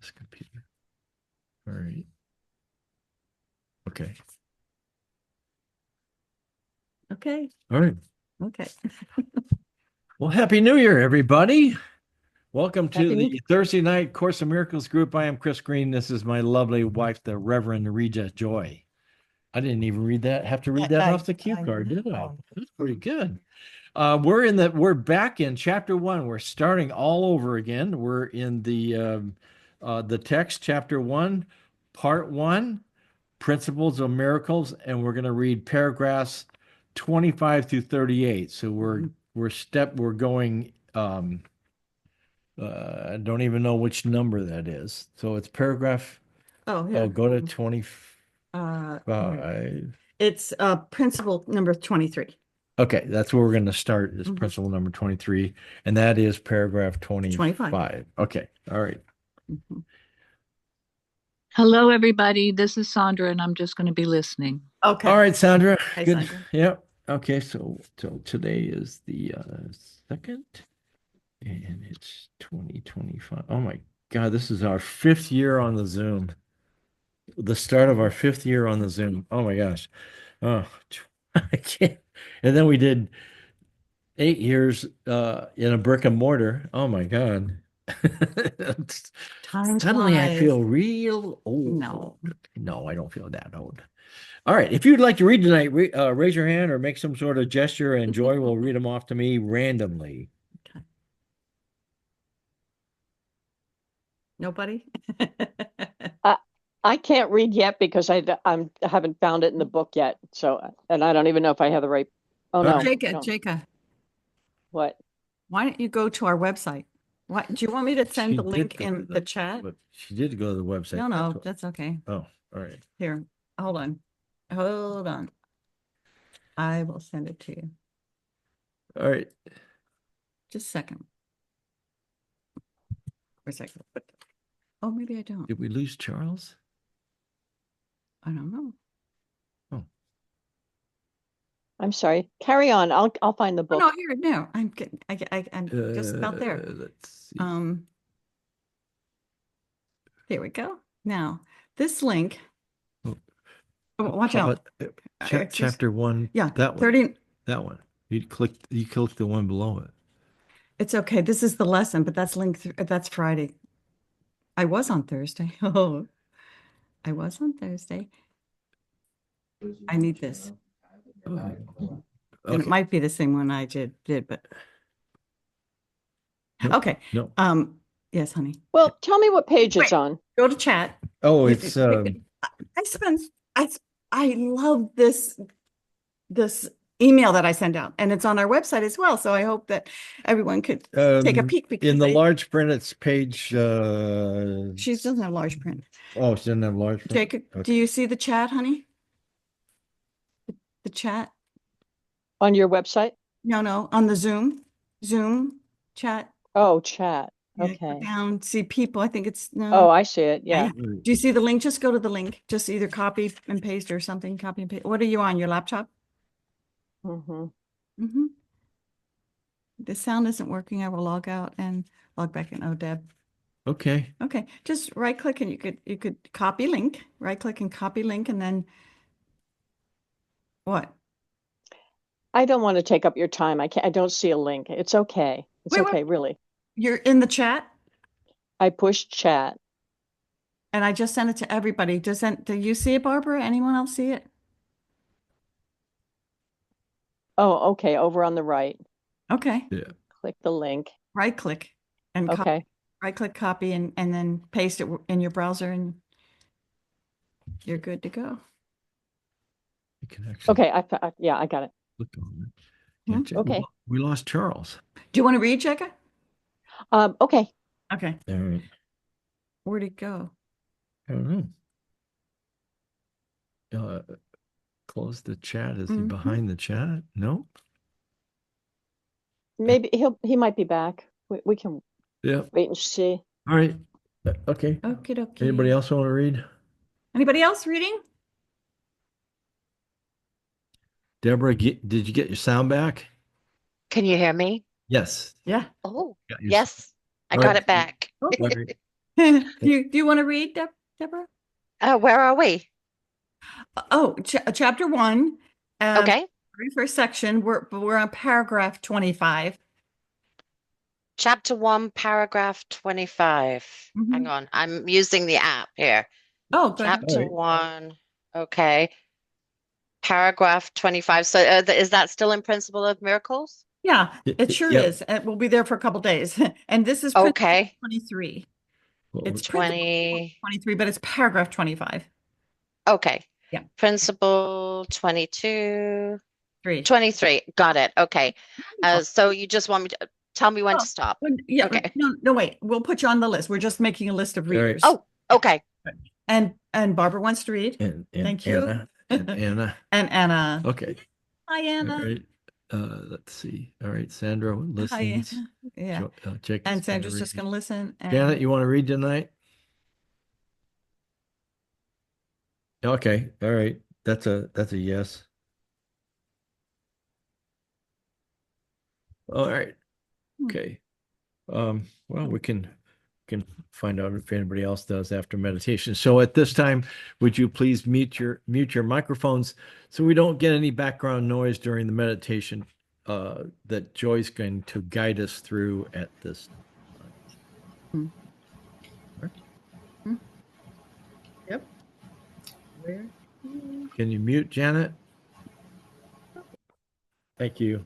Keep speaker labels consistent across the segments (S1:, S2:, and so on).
S1: This computer. All right. Okay.
S2: Okay.
S1: All right.
S2: Okay.
S1: Well, Happy New Year, everybody. Welcome to
S2: Happy New
S1: the Thursday night Course of Miracles group. I am Chris Green. This is my lovely wife, the Reverend Reja Joy. I didn't even read that. Have to read that off the cue card, did I? That's pretty good. We're back in chapter 1. We're starting all over again. We're in the text, chapter 1, part 1, Principles of Miracles, and we're going to read paragraphs 25 through 38. So we're going I don't even know which number that is. So it's paragraph.
S2: Oh,
S1: Oh,
S2: yeah.
S1: go to 25.
S2: It's principle number 23.
S1: Okay, that's where we're going to start is principle number 23, and that is paragraph 25. Okay, all right.
S3: Hello, everybody. This is Sandra, and I'm just going to be listening.
S2: Okay.
S1: All right, Sandra.
S2: Hi,
S1: Good.
S2: Sandra.
S1: Yep. Okay, so today is the second, and it's 2025. Oh my God, this is our 5th year on the Zoom. The start of our 5th year on the Zoom. Oh my gosh. Oh, I can't. And then we did 8 years in a brick and mortar. Oh my God.
S2: Time
S1: Suddenly I
S2: flies.
S1: feel real old.
S2: No.
S1: No, I don't feel that old. All right. If you'd like to read tonight, raise your hand or make some sort of gesture, and Joy will read them off to me randomly.
S2: Okay. Nobody?
S4: I can't read yet because I haven't found it in the book yet. So, and I don't even know if I have the right. Oh no,
S2: Jacob,
S4: what?
S2: why don't you go to our website? What do you want me to send
S1: She
S2: the
S1: did
S2: link
S1: go
S2: in
S1: to
S2: the chat?
S1: But she did go to the website.
S2: No, that's okay.
S1: Oh, all right.
S2: Here, hold on. Hold on. I will send it to you.
S1: All right.
S2: Just a second. For a second. Oh, maybe I don't.
S1: Did we lose Charles?
S2: I don't know.
S1: Oh,
S4: I'm sorry. Carry on. I'll find the
S2: Oh,
S4: book.
S2: no, here, no, I'm getting, I'm just about there.
S1: let's see.
S2: There we go. Now, this link,
S1: Oh,
S2: watch
S1: how
S2: out.
S1: about chapter 1?
S2: Yeah,
S1: that one.
S2: 30.
S1: That one. You click the one below it.
S2: It's okay. This is the lesson, but that's that's Friday. I was on Thursday. Oh, I was on Thursday. I need this.
S1: Oh,
S2: And it might be the same one I did, but
S1: Nope.
S2: okay.
S1: No.
S2: Yes, honey.
S4: Well, tell me what page it's
S2: Wait.
S4: on.
S2: Go to chat.
S1: Oh, it's
S2: I love this email that I send out, and it's on our website as well. So I hope that everyone could take a peek because
S1: in the large print. It's page.
S2: She doesn't have large print.
S1: Oh, she doesn't have large print.
S2: Jacob, do you see the chat, honey? The chat
S4: on your website?
S2: No, on the Zoom chat.
S4: Oh, chat.
S2: Yeah,
S4: Okay.
S2: go down, see people. I think it's no.
S4: Oh, I see it. Yeah.
S2: Do you see the link? Just go to the link. Just either copy and paste or something. Copy and paste. What are you on? Your laptop? The sound isn't working. I will log out and log back in. Oh, Deb.
S1: Okay.
S2: Okay. Just right click and you could copy link. Right click and copy link, and then what?
S4: I don't want to take up your time. I don't see a link. It's okay. It's okay, really.
S2: You're in the chat?
S4: I pushed chat.
S2: And I just sent it to everybody. Do you see it, Barbara? Anyone else see it?
S4: Oh, okay. Over on the right.
S2: Okay.
S1: Yeah.
S4: Click the link.
S2: Right click and
S4: okay.
S2: Right click copy and then paste it in your browser and you're good to go.
S1: You can actually
S4: Okay. I got it.
S1: click on it.
S4: Okay.
S1: We lost Charles.
S2: Do you want to read, Jekka?
S4: Okay.
S2: Okay.
S1: All right.
S2: Where'd it go?
S1: I don't know. Close the chat. Is he behind the chat? No.
S4: Maybe he might be back. We can wait and see.
S1: All right. Okay.
S2: Okay.
S1: Anybody else want to read?
S2: Anybody else reading?
S1: Deborah, did you get your sound back?
S5: Can you hear me?
S1: Yes.
S2: Yeah.
S5: Oh, yes. I got it back.
S1: All right.
S2: Do you want to read, Deborah?
S5: Where are we?
S2: Oh, chapter 1,
S5: Okay.
S2: very first section. We're on paragraph 25.
S5: Chapter 1, paragraph 25. Hang
S2: Mhm.
S5: on. I'm using the app here.
S2: Oh, go ahead.
S5: Chapter
S1: All right.
S5: 1. Okay. Paragraph 25. So is that still in Principle of Miracles?
S2: Yeah, it sure
S1: Yep.
S2: is. And we'll be there for a couple days. And this is principle
S5: Okay.
S2: 23.
S1: Well,
S2: It's principle
S5: 20.
S2: 23, but it's paragraph 25.
S5: Okay.
S2: Yeah,
S5: Principle 22.
S2: 3.
S5: 23. Got it. Okay.
S2: Wonderful.
S5: So you just want me to tell me when
S2: Oh,
S5: to stop.
S2: yeah,
S5: Okay.
S2: no, wait. We'll put you on the list. We're just making a list of
S1: All right.
S2: readers.
S5: Oh, okay.
S2: And Barbara wants to read.
S1: and
S2: Thank you.
S1: Anna and Anna.
S2: And Anna.
S1: Okay.
S2: Hi,
S1: All
S2: Anna.
S1: right. Let's see. All right. Sandra
S2: Hi,
S1: listens.
S2: Anna. Yeah.
S1: Jake is
S2: And
S1: gonna
S2: Sandra's just
S1: read.
S2: going to listen.
S1: Janet, you want to read tonight? Okay. All right. That's a yes. All right.
S2: Hmm.
S1: Okay. Well, we can find out if anybody else does after meditation. So at this time, would you please mute your microphones so we don't get any background noise during the meditation that Joy's going to guide us through at this.
S2: Hmm. Hmm. Yep. Where?
S1: Can you mute, Janet? Thank you.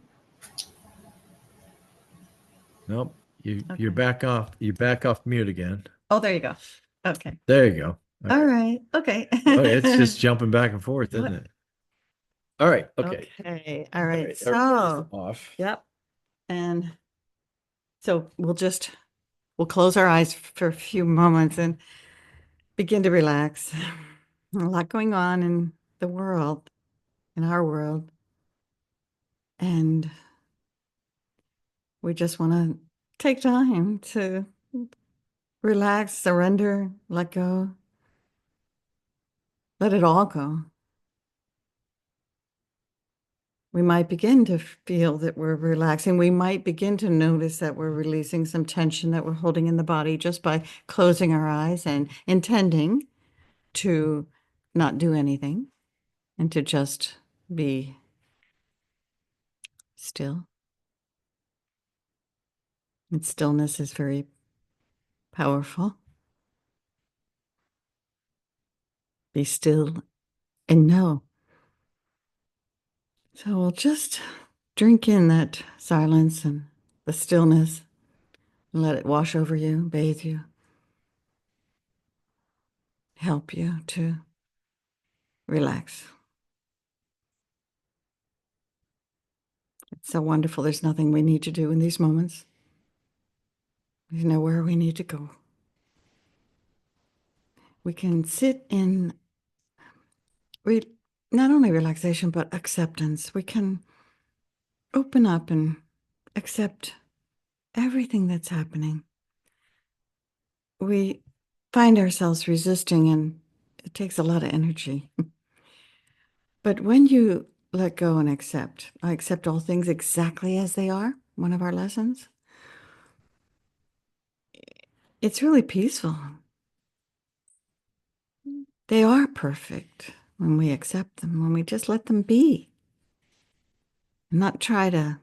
S1: Nope. You're
S2: Okay.
S1: back off. You're back off mute again.
S2: Oh, there you go. Okay.
S1: There you go.
S2: All right. Okay.
S1: Oh, it's just jumping back and forth, isn't it? All right. Okay.
S2: Okay. All
S1: All
S2: right.
S1: right,
S2: So,
S1: everybody's off.
S2: yep. And so we'll close our eyes for a few moments and begin to relax. A lot going on in the world, in our world. And we just want to take time to relax, surrender, let go, let it all go. We might begin to feel that we're relaxing. We might begin to notice that we're releasing some tension that we're holding in the body just by closing our eyes and intending to not do anything and to just be still. And stillness is very powerful. Be still and know. So we'll just drink in that silence and the stillness and let it wash over you, bathe you, help you to relax. It's so wonderful. There's nothing we need to do in these moments. There's nowhere we need to go. We can sit in not only relaxation, but acceptance. We can open up and accept everything that's happening. We find ourselves resisting, and it takes a lot of energy. But when you let go and accept, I accept all things exactly as they are, one of our lessons, it's really peaceful. They are perfect when we accept them, when we just let them be, and not try to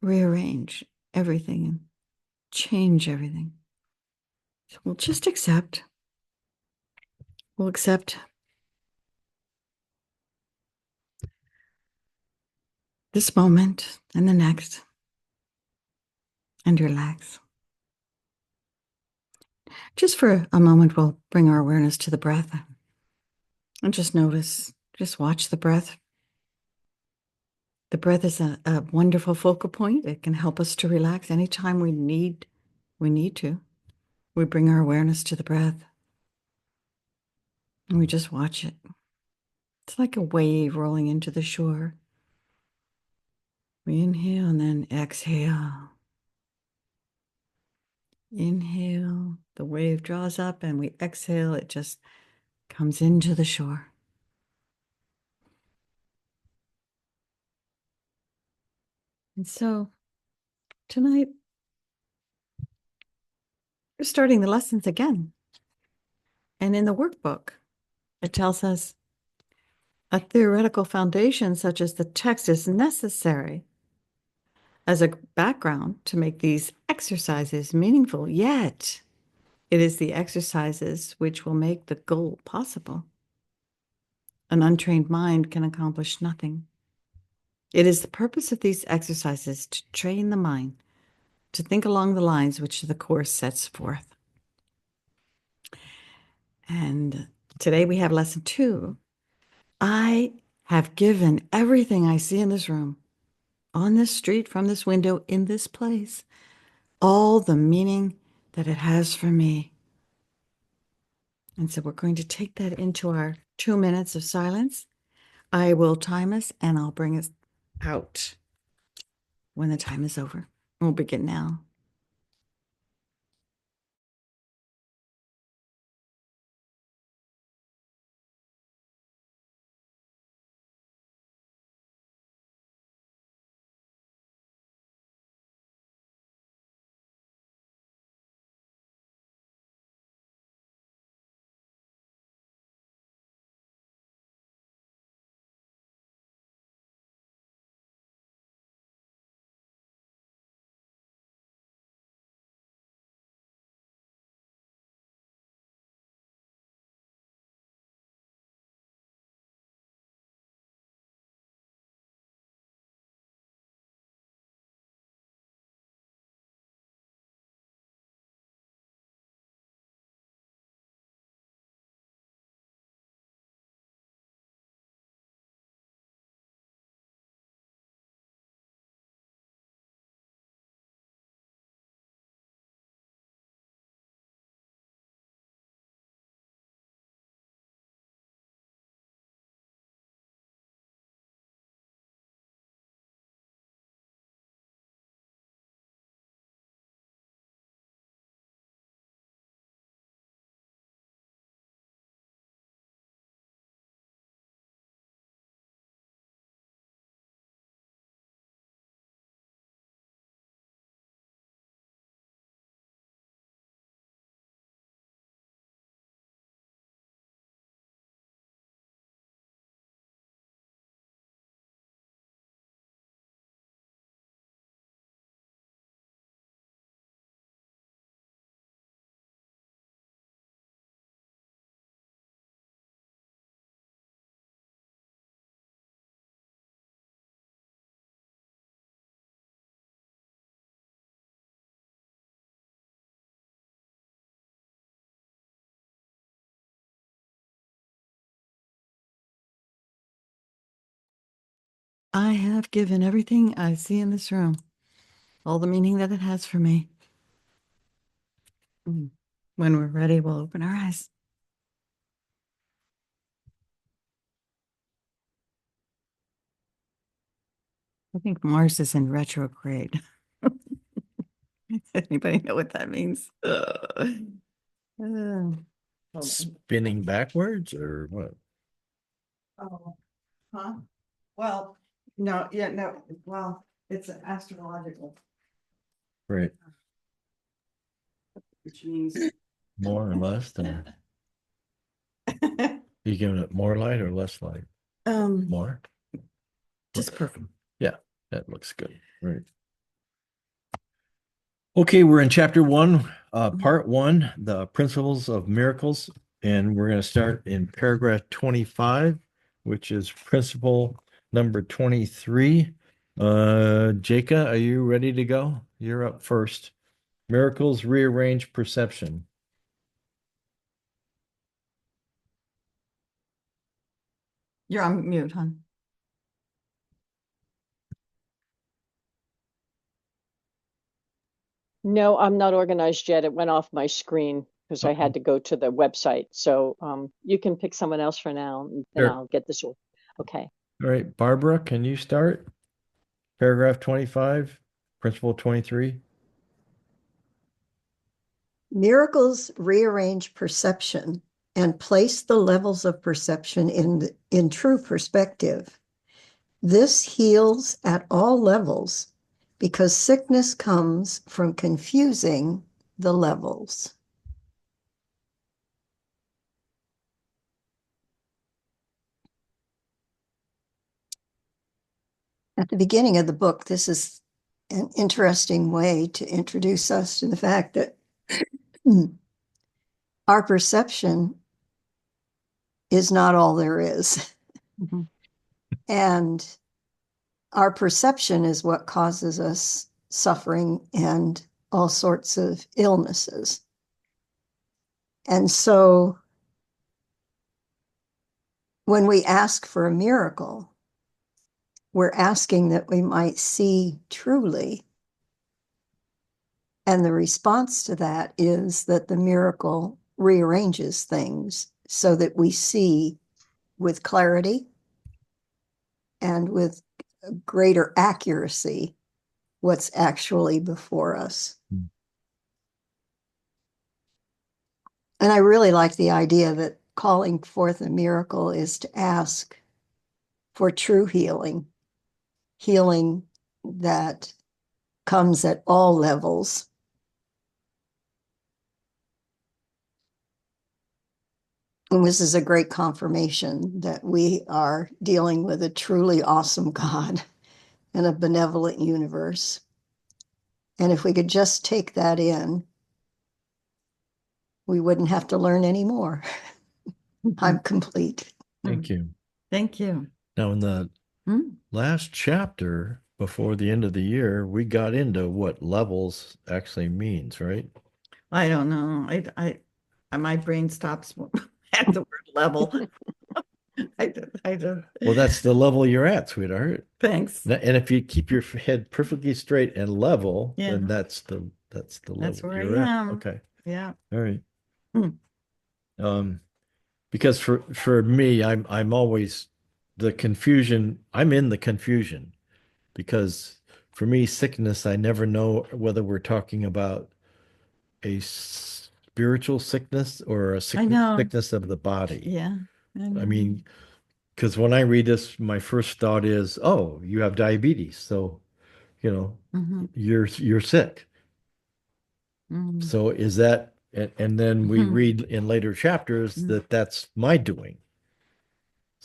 S2: rearrange everything and change everything. So we'll just accept. We'll accept this moment and the next and relax. Just for a moment, we'll bring our awareness to the breath and just notice, just watch the breath. The breath is a wonderful focal point. It can help us to relax anytime we need to. We bring our awareness to the breath and we just watch it. It's like a wave rolling into the shore. We inhale and then exhale. Inhale, the wave draws up, and we exhale, it just comes into the shore. And so tonight, we're starting the lessons again. And in the workbook, it tells us a theoretical foundation such as the text is necessary as a background to make these exercises meaningful, yet it is the exercises which will make the goal possible. An untrained mind can accomplish nothing. It is the purpose of these exercises to train the mind to think along the lines which the course sets forth. And today we have lesson 2. I have given everything I see in this room, on this street, from this window, in this place, all the meaning that it has for me. And so we're going to take that into our 2 minutes of silence. I will time us and I'll bring us out when the time is over. We'll begin now. I have given everything I see in this room, all the meaning that it has for me. When we're ready, we'll open our eyes. I think Mars is in retrograde. Anybody know what that means?
S1: Spinning backwards or what?
S2: Oh, huh? Well, no, yeah, no, well, it's astrological,
S1: Right.
S2: which means.
S1: More or less than, you giving it more light or less light? More?
S2: Just perfect.
S1: Yeah, that looks good. Right. Okay, we're in chapter 1, part 1, the principles of miracles. And we're going to start in paragraph 25, which is principle number 23. Jaka, are you ready to go? You're up first. Miracles rearrange perception.
S2: You're on mute, hon.
S4: No, I'm not organized yet. It went off my screen because I had to go to the website. So you can pick someone else for now and then
S1: Sure.
S4: I'll get this. Okay.
S1: All right, Barbara, can you start? Paragraph 25, principle 23.
S6: Miracles rearrange perception and place the levels of perception in true perspective. This heals at all levels because sickness comes from confusing the levels. At the beginning of the book, this is an interesting way to introduce us to the fact that our perception is not all there is.
S2: Mhm.
S6: And our perception is what causes us suffering and all sorts of illnesses. And so when we ask for a miracle, we're asking that we might see truly. And the response to that is that the miracle rearranges things so that we see with clarity and with greater accuracy what's actually before us. And I really like the idea that calling forth a miracle is to ask for true healing, healing that comes at all levels. And this is a great confirmation that we are dealing with a truly awesome God and a benevolent universe. And if we could just take that in, we wouldn't have to learn anymore. I'm complete.
S1: Thank you.
S2: Thank you.
S1: Now, in the
S2: Mm.
S1: last chapter before the end of the year, we got into what levels actually means, right?
S2: I don't know. My brain stops at the word level. I don't.
S1: Well, that's the level you're at, sweetheart.
S2: Thanks.
S1: And if you keep your head perfectly straight and level,
S2: Yeah.
S1: then that's the level
S2: where I
S1: you're at.
S2: am.
S1: Okay.
S2: Yeah.
S1: All right.
S2: Hmm.
S1: Because for me, I'm always the confusion. I'm in the confusion because for me, sickness, I never know whether we're talking about a spiritual sickness or a
S2: know.
S1: sickness of the body.
S2: Yeah.
S1: I
S2: know.
S1: mean, because when I read this, my first thought is, oh, you have diabetes. So,
S2: Mhm.
S1: you're sick.
S2: Mhm.
S1: So is that, and then we
S2: Mhm.
S1: read in later chapters
S2: Mhm.
S1: that that's my doing.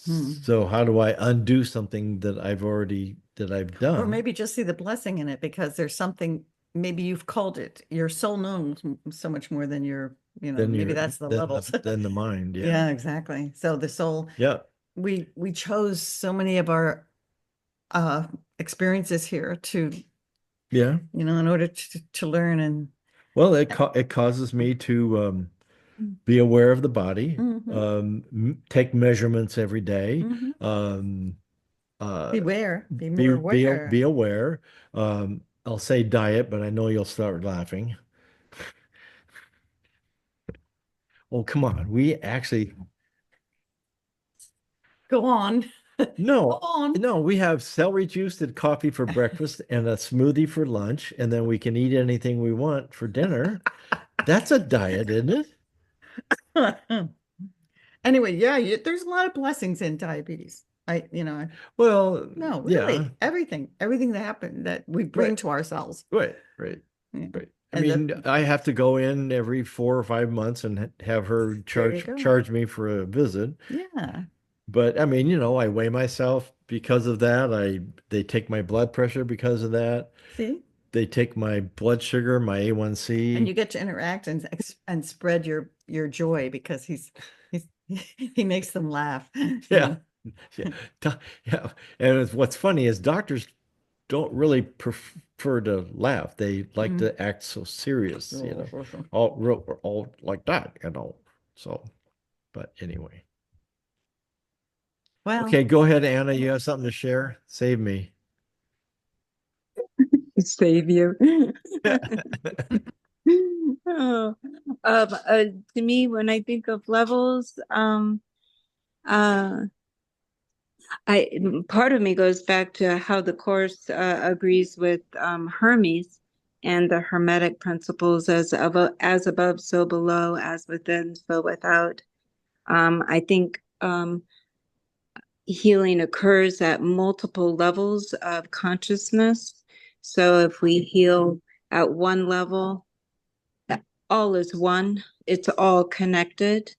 S2: Mhm.
S1: So how do I undo something that I've done?
S2: Or maybe just see the blessing in it because there's something, maybe you've called it, your soul knows so much more than your,
S1: Then
S2: maybe that's the levels.
S1: Then the mind. Yeah.
S2: Yeah, exactly. So the soul,
S1: Yeah.
S2: we chose so many of our experiences here to,
S1: Yeah.
S2: in order to learn and
S1: Well, it causes me to be aware of the body, take measurements every day,
S2: beware, be more aware.
S1: be aware. I'll say diet, but I know you'll start laughing. Oh, come on. We actually
S2: Go on.
S1: no,
S2: Go on.
S1: no, we have celery juice and coffee for breakfast and a smoothie for lunch, and then we can eat anything we want for dinner. That's a diet, isn't it?
S2: Anyway, yeah, there's a lot of blessings in diabetes.
S1: Well,
S2: No, really,
S1: yeah,
S2: everything that happened that we bring
S1: right,
S2: to ourselves.
S1: right.
S2: Yeah.
S1: Right. I
S2: And
S1: mean, I have to go in every 4 or 5 months and have her
S2: There you go.
S1: charge me for a visit.
S2: Yeah.
S1: But I mean, I weigh myself because of that. They take my blood pressure because of that.
S2: See?
S1: They take my blood sugar, my
S2: And you
S1: A1C.
S2: get to interact and spread your joy because he makes them laugh.
S1: Yeah. Yeah. Yeah. And what's funny is doctors don't really prefer to laugh. They like to act so serious, all like that, So, but anyway.
S2: Well,
S1: Okay, go ahead, Anna. You have something to share? Save me.
S7: Save you. Oh, to me, when I think of levels, uh, part of me goes back to how the course agrees with Hermes and the Hermetic principles as above, so below, as within, so without. I think healing occurs at multiple levels of consciousness. So if we heal at one level, all is one. It's all connected.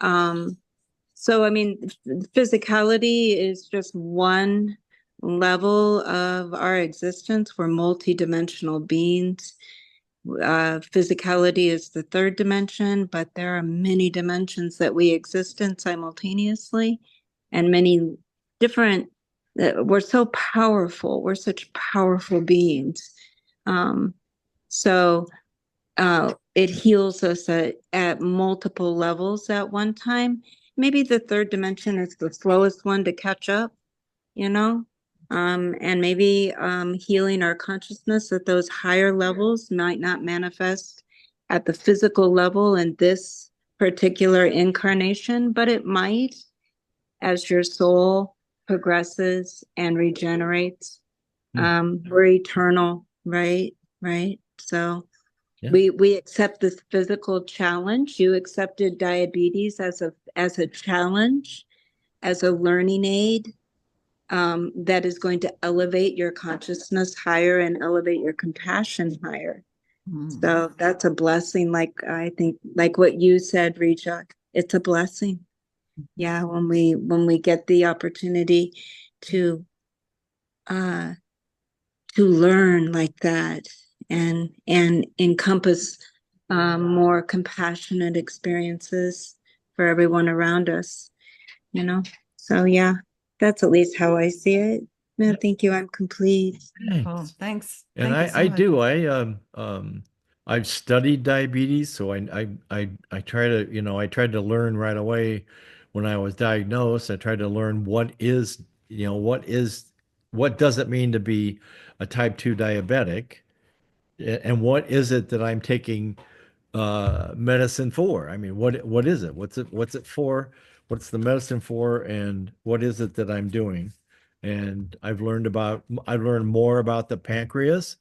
S7: So, I mean, physicality is just one level of our existence. We're multidimensional beings. Physicality is the third dimension, but there are many dimensions that we exist in simultaneously, and many different. We're so powerful. We're such powerful beings. So it heals us at multiple levels at one time. Maybe the third dimension is the slowest one to catch up, you know? And maybe healing our consciousness at those higher levels might not manifest at the physical level in this particular incarnation, but it might as your soul progresses and regenerates. We're eternal, right? Right. So
S1: Yeah.
S7: we accept this physical challenge. You accepted diabetes as a challenge, as a learning aid, that is going to elevate your consciousness higher and elevate your compassion higher. So that's a blessing. Like I think, like what you said, Reja, it's a blessing. Yeah, when we get the opportunity to learn like that and encompass more compassionate experiences for everyone around us, you know. So yeah, that's at least how I see it. No, thank you. I'm complete.
S2: Oh, thanks.
S1: And
S2: Thank you so
S1: I
S2: much.
S1: do. I've studied diabetes, so I try to, I tried to learn right away when I was diagnosed. I tried to learn what does it mean to be a type 2 diabetic, and what is it that I'm taking medicine for? I mean, what is it? What's it for? What's the medicine for? And what is it that I'm doing? And I've learned more about the pancreas,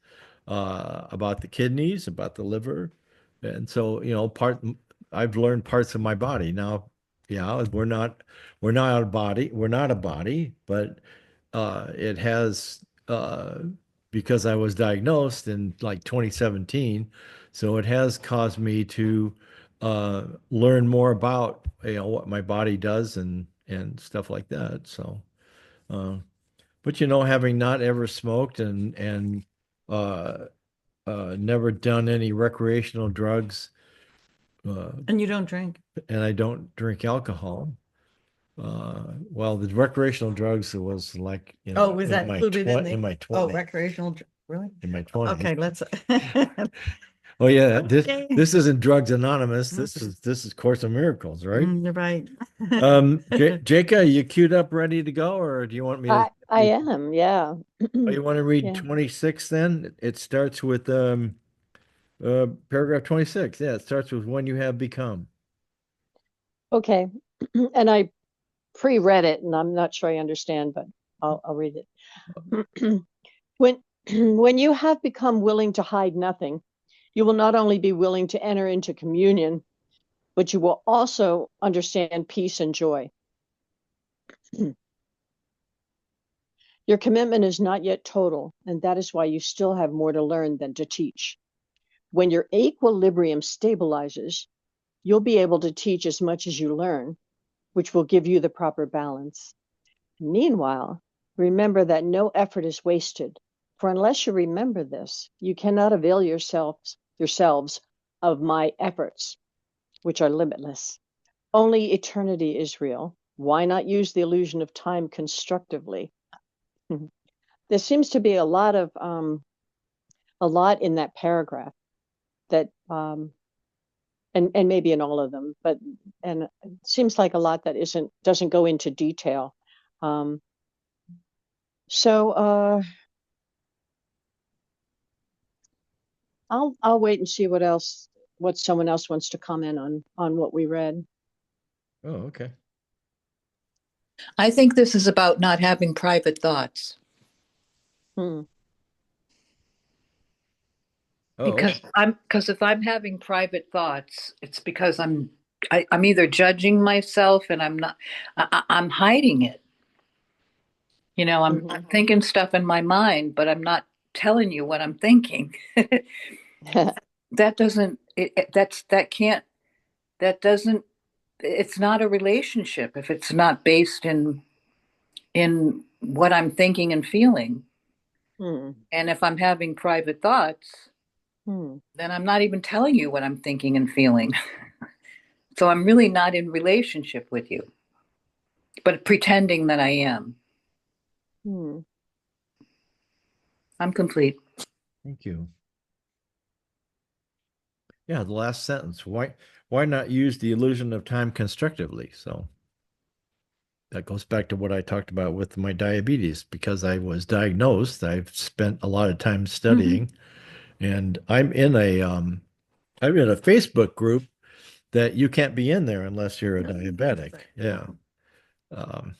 S1: about the kidneys, about the liver. And so, I've learned parts of my body. Now, yeah, we're not a body, but it has because I was diagnosed in like 2017. So it has caused me to learn more about what my body does and stuff like that. So, uh, but having not ever smoked and uh, never done any recreational drugs,
S2: And you don't drink?
S1: and I don't drink alcohol. Well, the recreational drugs was like,
S2: Oh, was that
S1: in my
S2: included in the?
S1: in my
S2: Oh,
S1: 20s,
S2: recreational, really?
S1: in my 20s.
S2: Okay, let's.
S1: Oh yeah, this
S2: Okay.
S1: this isn't Drugs Anonymous. This is Course of Miracles, right?
S2: You're right.
S1: Jaka, you queued up, ready to go, or do you want me to?
S4: I am, yeah.
S1: Oh, you want to read
S4: Yeah.
S1: 26 then? It starts with paragraph 26. Yeah, it starts with when you have become.
S4: Okay. And I pre-read it and I'm not sure I understand, but I'll read it. When when you have become willing to hide nothing, you will not only be willing to enter into communion, but you will also understand peace and joy. Your commitment is not yet total, and that is why you still have more to learn than to teach. When your equilibrium stabilizes, you'll be able to teach as much as you learn, which will give you the proper balance. Meanwhile, remember that no effort is wasted, for unless you remember this, you cannot avail yourselves of my efforts, which are limitless. Only eternity is real. Why not use the illusion of time constructively? There seems to be a lot in that paragraph that and maybe in all of them, but and it seems like a lot that doesn't go into detail. So I'll wait and see what someone else wants to comment on what we read.
S1: Oh, okay.
S3: I think this is about not having private thoughts.
S4: Hmm.
S1: Oh,
S3: Because if I'm having private thoughts, it's because I'm either judging myself and I'm hiding it. I'm thinking stuff in my mind, but I'm not telling you what I'm thinking. That doesn't that doesn't, it's not a relationship if it's not based in what I'm thinking and feeling.
S4: Hmm.
S3: And if I'm having private thoughts,
S4: Hmm.
S3: then I'm not even telling you what I'm thinking and feeling. So I'm really not in relationship with you, but pretending that I am.
S4: Hmm.
S3: I'm complete.
S1: Thank you. Yeah, the last sentence. Why not use the illusion of time constructively? So that goes back to what I talked about with my diabetes. Because I was diagnosed, I've spent a lot of time studying, and I'm in a Facebook group that you can't be in there unless you're a diabetic. Yeah. Um,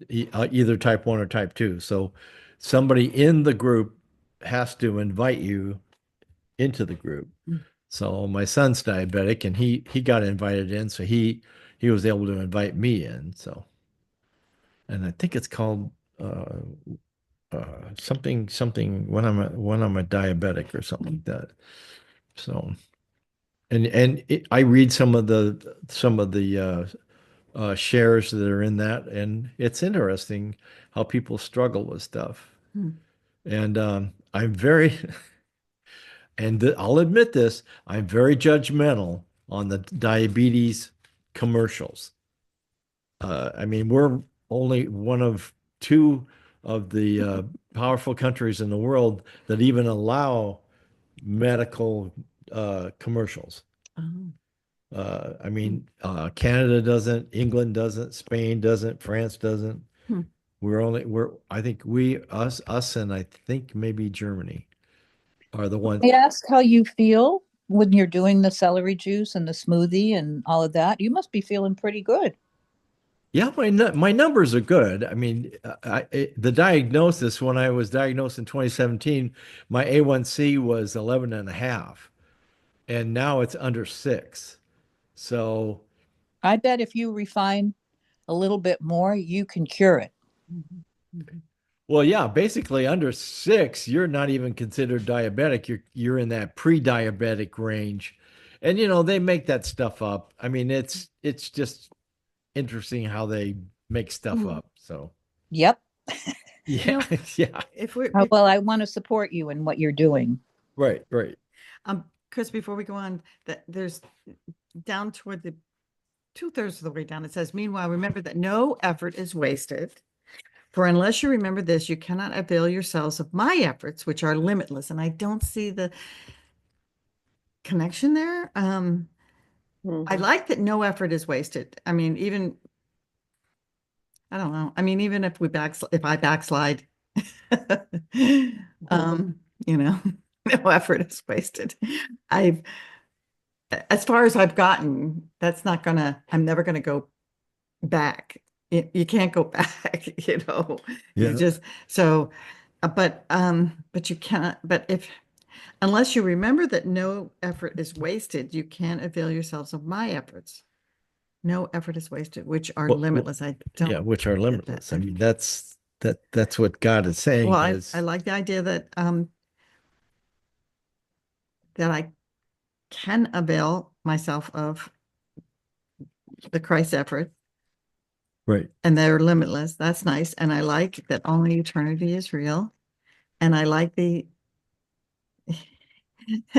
S1: either type 1 or type 2. So somebody in the group has to invite you into the group. So my son's diabetic and he got invited in, so he was able to invite me in. So, and I think it's called something when I'm a diabetic or something like that. So, I read some of the shares that are in that, and it's interesting how people struggle with stuff.
S2: Hmm.
S1: And I'm very, I'll admit this, I'm very judgmental on the diabetes commercials. I mean, we're only one of two of the powerful countries in the world that even allow medical commercials.
S2: Oh.
S1: I mean, Canada doesn't, England doesn't, Spain doesn't, France doesn't.
S2: Hmm.
S1: I think us, and I think maybe Germany are the ones.
S3: May I ask how you feel when you're doing the celery juice and the smoothie and all of that? You must be feeling pretty good.
S1: Yeah, my numbers are good. I mean, the diagnosis, when I was diagnosed in 2017, my A1C was 11 and a half, and now it's under 6. So,
S3: I bet if you refine a little bit more, you can cure it.
S1: well, yeah, basically under 6, you're not even considered diabetic. You're in that pre-diabetic range. And they make that stuff up. I mean, it's just interesting how they make stuff
S2: Mhm.
S1: up. So,
S3: Yep.
S1: yeah, yeah.
S2: If we,
S3: Well, I want to support you in what you're doing.
S1: Right, right.
S2: Chris, before we go on, that there's down toward the 2/3 of the way down, it says, meanwhile, remember that no effort is wasted. For unless you remember this, you cannot avail yourselves of my efforts, which are limitless. And I don't see the connection there. I like that no effort is wasted. I mean, even, I don't know. I mean, even if if I backslide, um, no effort is wasted. I've, as far as I've gotten, I'm never gonna go back. You can't go back, You
S1: Yeah.
S2: just so, but you cannot. But if unless you remember that no effort is wasted, you can't avail yourselves of my efforts. No effort is wasted, which are
S1: Well,
S2: limitless. I
S1: yeah,
S2: don't
S1: which are
S2: get
S1: limitless. I
S2: that.
S1: mean, that's what God is saying
S2: Well,
S1: is
S2: I like the idea that I can avail myself of the Christ effort,
S1: right.
S2: and they're limitless. That's nice. And I like that only eternity is real. And I like the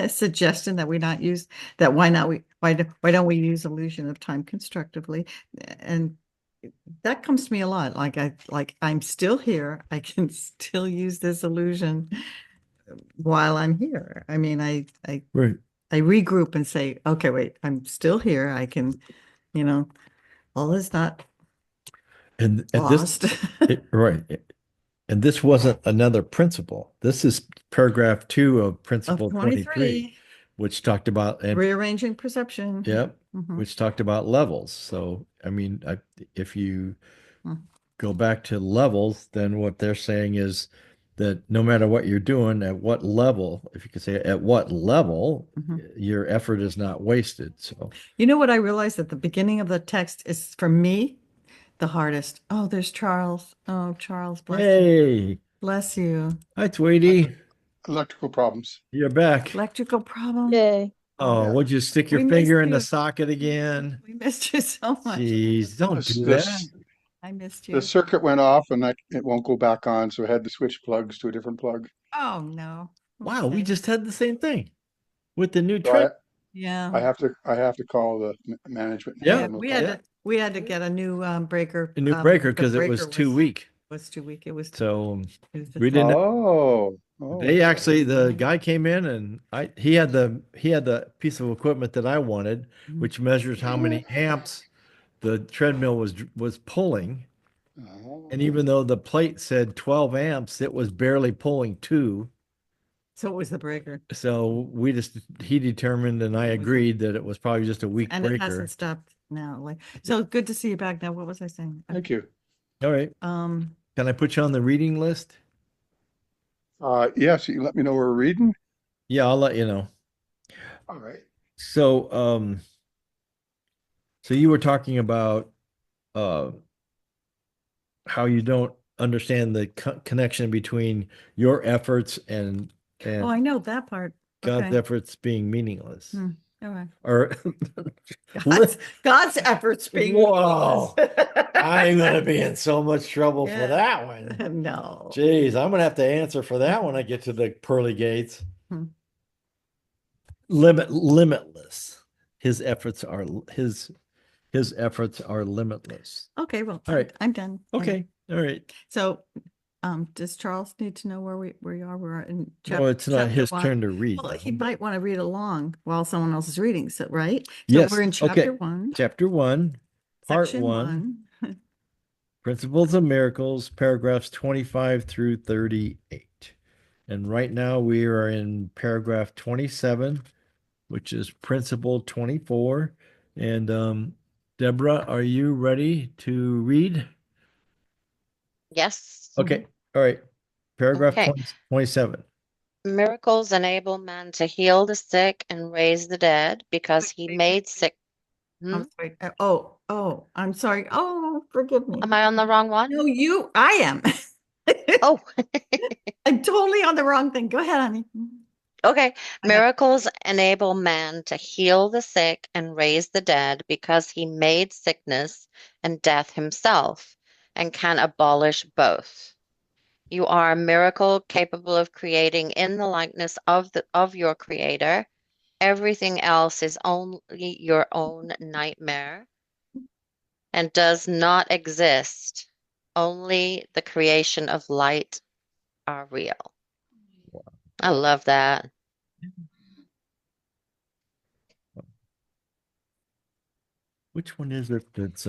S2: suggestion that we not use that. Why don't we use illusion of time constructively? And that comes to me a lot. I'm still here. I can still use this illusion while I'm here. I mean,
S1: Right.
S2: I regroup and say, okay, wait, I'm still here. I can, all is not
S1: And
S2: lost.
S1: right. And this wasn't another principle. This is paragraph 2 of
S2: Of
S1: principle 23,
S2: 23,
S1: which talked about, and
S2: rearranging perception.
S1: yep,
S2: Mhm.
S1: which talked about levels. So, I mean, if you
S2: Mm.
S1: go back to levels, then what they're saying is that no matter what you're doing, at what level, if you could say at what level,
S2: Mhm.
S1: your effort is not wasted. So,
S2: You know what I realized at the beginning of the text is for me the hardest. Oh, there's Charles. Oh, Charles, bless you.
S1: hey,
S2: Bless you.
S1: hi, Tweety,
S8: Electrical problems.
S1: you're back.
S2: Electrical problem.
S4: Yay.
S1: Oh,
S8: Yeah.
S1: would you stick your
S2: We
S1: finger
S2: missed
S1: in the
S2: you.
S1: socket again?
S2: We missed you so much.
S1: Jeez, don't
S8: This,
S1: do that.
S8: this,
S2: I missed
S8: the
S2: you.
S8: circuit went off and it won't go back on, so I had to switch plugs to a different plug.
S2: Oh, no.
S1: Wow, we
S2: Okay.
S1: just had the same thing with the new
S8: So
S1: trend.
S2: Yeah.
S8: I have to call the management and
S1: Yeah.
S8: tell
S2: Yeah,
S8: them
S2: we
S8: about
S2: had
S8: it.
S2: we had to get a new breaker.
S1: A new breaker
S2: The
S1: because it was
S2: breaker
S1: too weak.
S2: was too weak. It was
S1: So
S2: it was
S1: we
S2: just
S1: didn't.
S8: Oh,
S1: They
S8: okay.
S1: actually, the guy came in and he had the piece of equipment that I wanted, which measures how many amps the treadmill was pulling.
S8: Oh.
S1: And even though the plate said 12 amps, it was barely pulling 2.
S2: so it was the breaker.
S1: So he determined and I agreed that it was probably just a weak
S2: And it
S1: breaker.
S2: hasn't stopped now. Like, so good to see you back now. What was I saying?
S8: Thank you.
S1: All right. Can I put you on the reading list?
S8: Yes, you can let me know we're reading.
S1: Yeah, I'll let you know.
S8: All right.
S1: So, so you were talking about uh how you don't understand the connection between your efforts and
S2: Oh, I know that part.
S1: God's
S2: Okay.
S1: efforts being meaningless.
S2: All right.
S1: Or
S2: God's efforts being
S1: Whoa.
S2: meaningless.
S1: I'm gonna be in so much trouble for
S2: Yeah.
S1: that one.
S2: No.
S1: Jeez, I'm gonna have to answer for that when I get to the pearly gates.
S2: Hmm.
S1: Limitless. His efforts are his efforts are limitless.
S2: Okay, well,
S1: All right.
S2: I'm done.
S1: Okay. All right.
S2: So, does Charles need to know where we are? We're in
S1: No, it's not
S2: chapter
S1: his
S2: 1.
S1: turn to read.
S2: Well, he
S1: though.
S2: might want to read along while someone else is reading, so right? So
S1: Yes.
S2: we're in
S1: Okay.
S2: chapter 1,
S1: Chapter 1, part
S2: section
S1: 1,
S2: 1.
S1: Principles of Miracles, paragraphs 25 through 38. And right now we are in paragraph 27, which is principle 24. And Deborah, are you ready to read?
S5: Yes.
S1: Okay. All right. Paragraph
S5: Okay.
S1: 27.
S5: Miracles enable man to heal the sick and raise the dead because he made sick.
S2: I'm sorry. Oh, I'm sorry. Oh, forgive me.
S5: Am I on the wrong one?
S2: No, I am.
S5: Oh,
S2: I'm totally on the wrong thing. Go ahead, honey.
S5: okay.
S2: I got-
S5: Miracles enable man to heal the sick and raise the dead because he made sickness and death himself and can abolish both. You are a miracle capable of creating in the likeness of your creator. Everything else is only your own nightmare and does not exist. Only the creation of light are real. I love that.
S1: Which one is it that's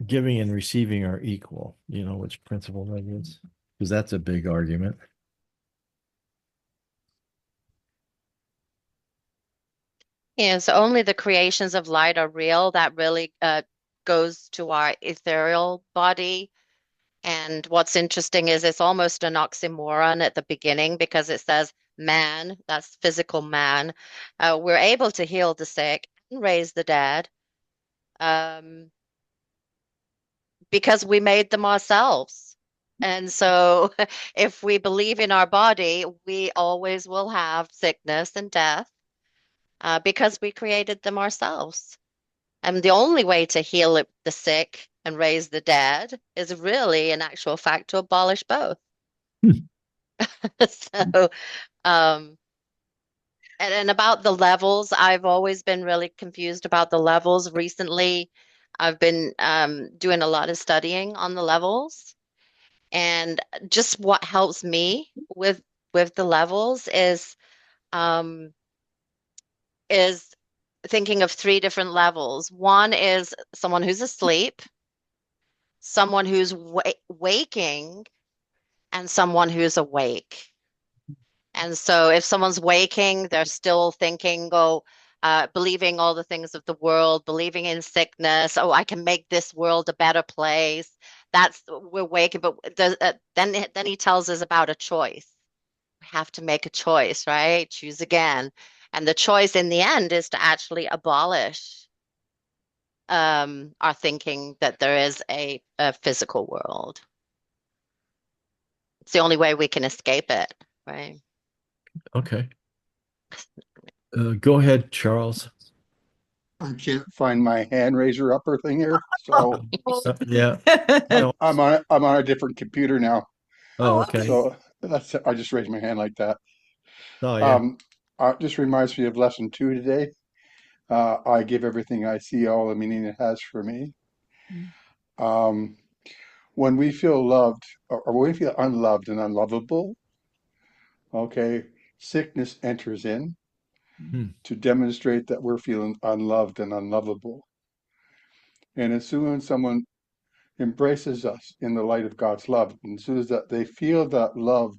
S1: giving and receiving are equal? You know, which principle that is? Because that's a big argument.
S5: Yeah, so only the creations of light are real. That really goes to our ethereal body. And what's interesting is it's almost an oxymoron at the beginning because it says man, that's physical man. We're able to heal the sick and raise the dead because we made them ourselves. And so if we believe in our body, we always will have sickness and death because we created them ourselves. And the only way to heal the sick and raise the dead is really, in actual fact, to abolish both. So, um, and about the levels, I've always been really confused about the levels. Recently, I've been doing a lot of studying on the levels, and just what helps me with the levels um, is thinking of 3 different levels. One is someone who's asleep, someone who's waking, and someone who's awake. And so if someone's waking, they're still thinking, believing all the things of the world, believing in sickness. Oh, I can make this world a better place. We're waking, but then he tells us about a choice. We have to make a choice, right? Choose again. And the choice in the end is to actually abolish our thinking that there is a physical world. It's the only way we can escape it, right?
S1: Okay. Go ahead, Charles.
S8: I can't find my hand raiser upper thing here, so
S1: Yeah.
S8: I'm on a different computer now.
S1: Oh, okay.
S8: So I just raised my hand like that.
S1: Oh, yeah.
S8: Just reminds me of lesson 2 today. I give everything I see all the meaning it has for me. Um, when we feel loved or when we feel unloved and unlovable, okay, sickness enters in
S1: Hmm.
S8: to demonstrate that we're feeling unloved and unlovable. And as soon as someone embraces us in the light of God's love, and as soon as that they feel that love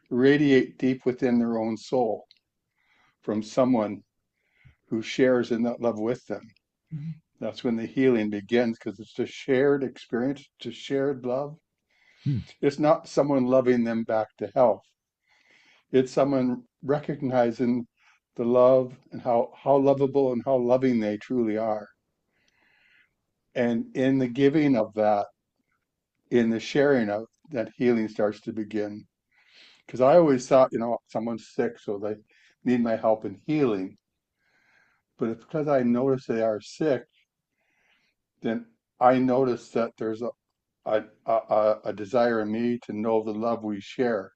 S8: radiate deep within their own soul from someone who shares in that love with them, that's when the healing begins, because it's a shared experience, it's a shared love.
S1: Hmm.
S8: It's not someone loving them back to health. It's someone recognizing the love and how lovable and how loving they truly are. And in the giving of that, in the sharing of that, healing starts to begin. Because I always thought, someone's sick, so they need my help in healing. But it's because I notice they are sick, then I notice that there's a desire in me to know the love we share,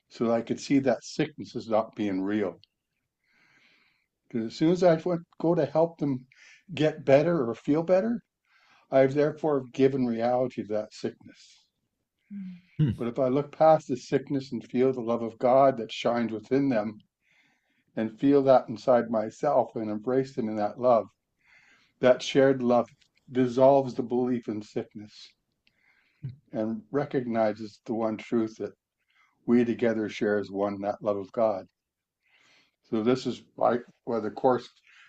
S8: so that I could see that sickness is not being real. Because as soon as I go to help them get better or feel better, I've therefore given reality to that sickness.
S1: Hmm.
S8: But if I look past the sickness and feel the love of God that shines within them, and feel that inside myself and embrace them in that love, that shared love dissolves the belief in sickness and recognizes the one truth that we together share as one, that love of God. So this is where the course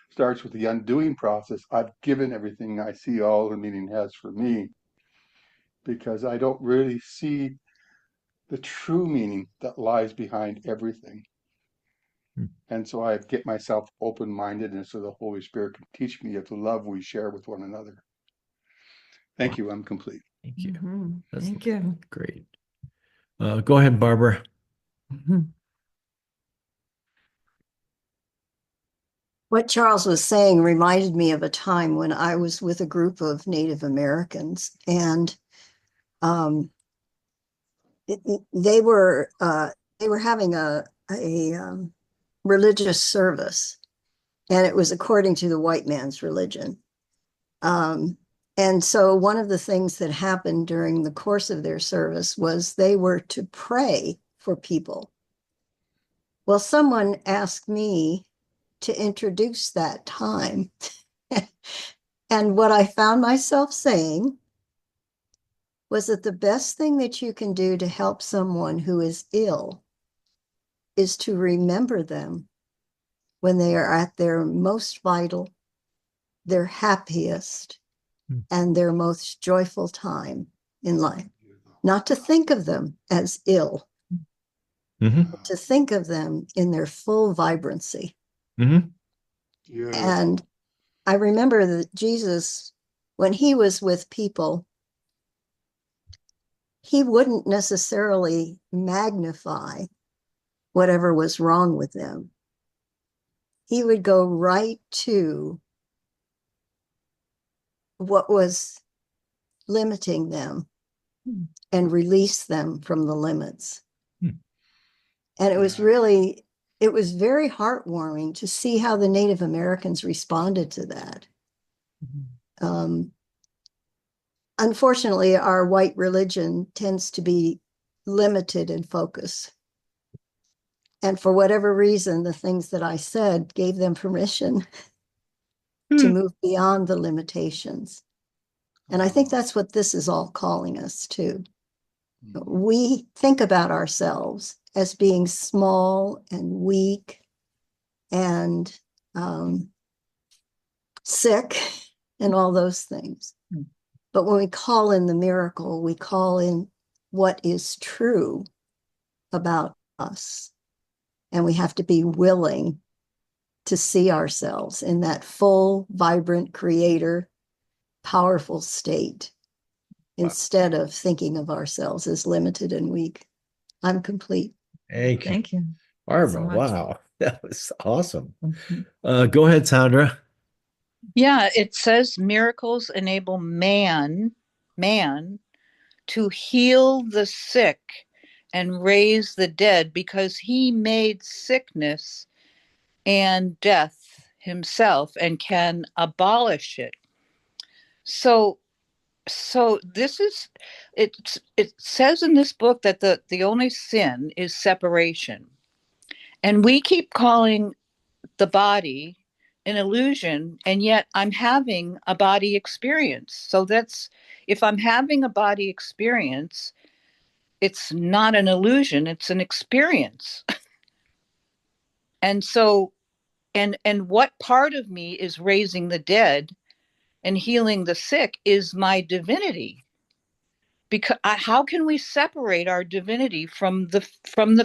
S8: starts with the undoing process. I've given everything I see all the meaning has for me, because I don't really see the true meaning that lies behind everything.
S1: Hmm.
S8: And so I get myself open-minded, and so the Holy Spirit can teach me of the love we share with one another. Thank you. I'm complete.
S1: Thank you. That's
S2: Thank you.
S1: great. Go ahead, Barbara.
S6: What Charles was saying reminded me of a time when I was with a group of Native Americans, and um, they were having a religious service, and it was according to the white man's religion. And so one of the things that happened during the course of their service was they were to pray for people. Well, someone asked me to introduce that time. And what I found myself saying was that the best thing that you can do to help someone who is ill is to remember them when they are at their most vital, their happiest, and their most joyful time in life. Not to think of them as ill, but to think of them in their full vibrancy. And I remember that Jesus, when he was with people, he wouldn't necessarily magnify whatever was wrong with them. He would go right to what was limiting them and release them from the limits. And it was very heartwarming to see how the Native Americans responded to that. Unfortunately, our white religion tends to be limited in focus. And for whatever reason, the things that I said gave them permission to move beyond the limitations. And I think that's what this is all calling us to. We think about ourselves as being small and weak and sick and all those things. But when we call in the miracle, we call in what is true about us. And we have to be willing to see ourselves in that full, vibrant, creator, powerful state, instead of thinking of ourselves as limited and weak. I'm complete.
S1: Thank you.
S2: Thank you.
S1: Barbara,
S2: so much.
S1: wow. That was awesome. Go ahead, Sandra.
S3: Yeah, it says miracles enable man to heal the sick and raise the dead because he made sickness and death himself and can abolish it. So this is it says in this book that the only sin is separation. And we keep calling the body an illusion, and yet I'm having a body experience. So that's, if I'm having a body experience, it's not an illusion, it's an experience. And so and what part of me is raising the dead and healing the sick is my divinity. Because how can we separate our divinity from the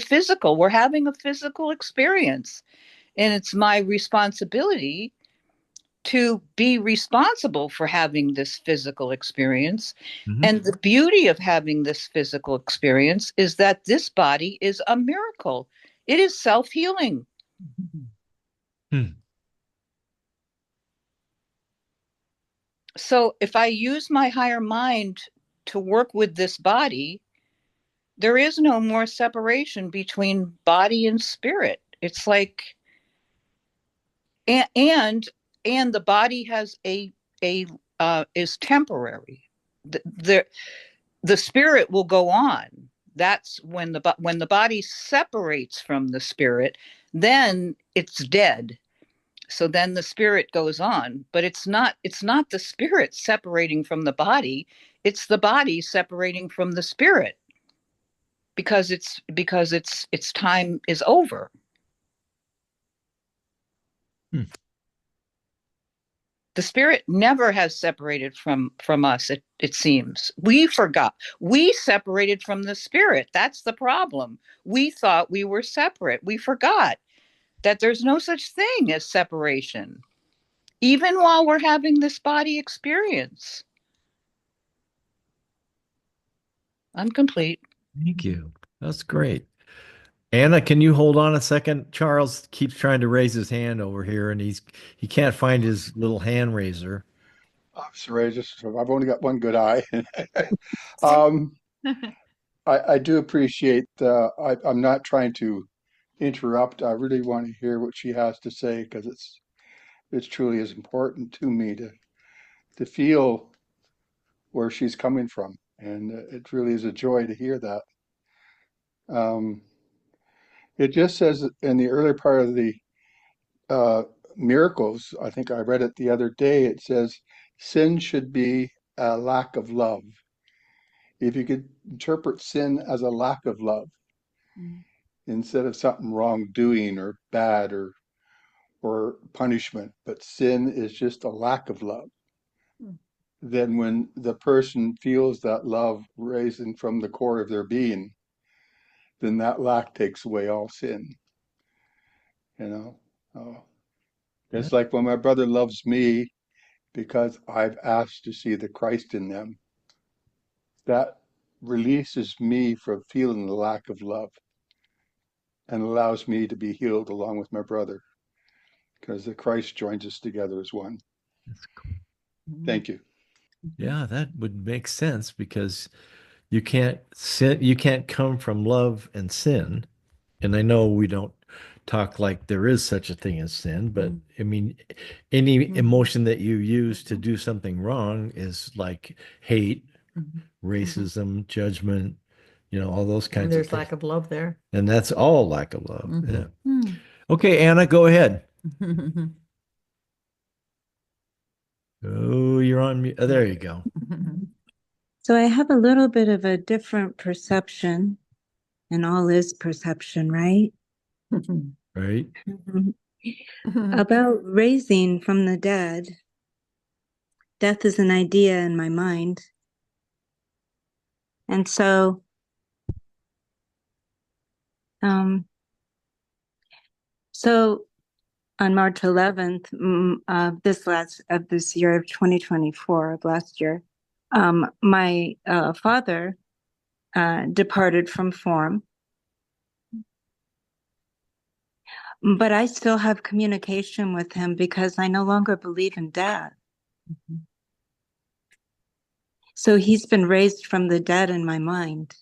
S3: physical? We're having a physical experience, and it's my responsibility to be responsible for having this physical experience.
S1: Mhm.
S3: And the beauty of having this physical experience is that this body is a miracle. It is self-healing. So if I use my higher mind to work with this body, there is no more separation between body and spirit. It's like, and the body has a is temporary. The spirit will go on. That's when the body separates from the spirit, then it's dead. So then the spirit goes on, but it's not the spirit separating from the body, it's the body separating from the spirit, because its time is over. The spirit never has separated from us. It seems we forgot, we separated from the spirit. That's the problem. We thought we were separate. We forgot that there's no such thing as separation, even while we're having this body experience. I'm complete.
S1: Thank you. That's great. Anna, can you hold on a second? Charles keeps trying to raise his hand over here, and he can't find his little hand raiser.
S8: Sorry, I've only got one good eye. um, I do appreciate. I'm not trying to interrupt. I really want to hear what she has to say because it's truly is important to me to feel where she's coming from, and it really is a joy to hear that. Um, it just says in the earlier part of the uh, miracles, I think I read it the other day. It says sin should be a lack of love. If you could interpret sin as a lack of love instead of something wrongdoing or bad or punishment, but sin is just a lack of love, then when the person feels that love rising from the core of their being, then that lack takes away all sin, you know. Oh, it's like when my brother loves me because I've asked to see the Christ in them, that releases me from feeling the lack of love and allows me to be healed along with my brother because the Christ joins us together as one.
S1: That's cool.
S8: Thank you.
S1: Yeah, that would make sense because you can't come from love and sin. And I know we don't talk like there is such a thing as sin, but I mean, any emotion that you use to do something wrong is like hate, racism, judgment, all those kinds of
S2: There's
S1: things.
S2: lack of love there.
S1: And that's all lack of love. Yeah. Okay, Anna, go ahead. Oh, you're on mute. Oh, there you go.
S7: So I have a little bit of a different perception, and all is perception, right?
S1: Right.
S7: About raising from the dead. Death is an idea in my mind. And so on March 11th of this year of 2024, of last year, my father departed from form. but I still have communication with him because I no longer believe in death. So he's been raised from the dead in my mind.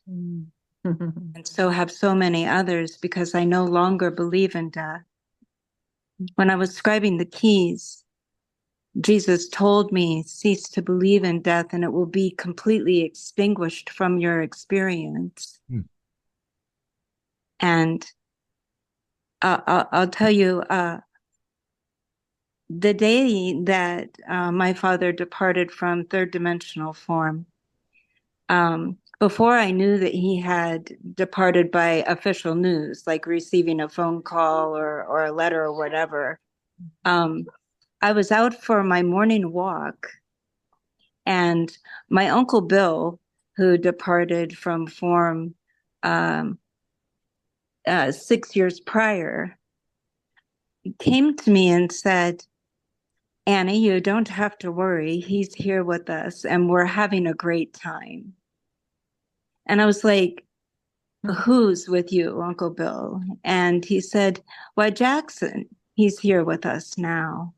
S7: And so have so many others because I no longer believe in death. When I was scribing the keys, Jesus told me, cease to believe in death and it will be completely extinguished from your experience. And I'll tell you, the day that my father departed from third dimensional form, before I knew that he had departed by official news, like receiving a phone call or a letter or whatever, I was out for my morning walk, and my Uncle Bill, who departed from form 6 years prior, came to me and said, Annie, you don't have to worry. He's here with us and we're having a great time. And I was like, who's with you, Uncle Bill? And he said, why, Jackson, he's here with us now.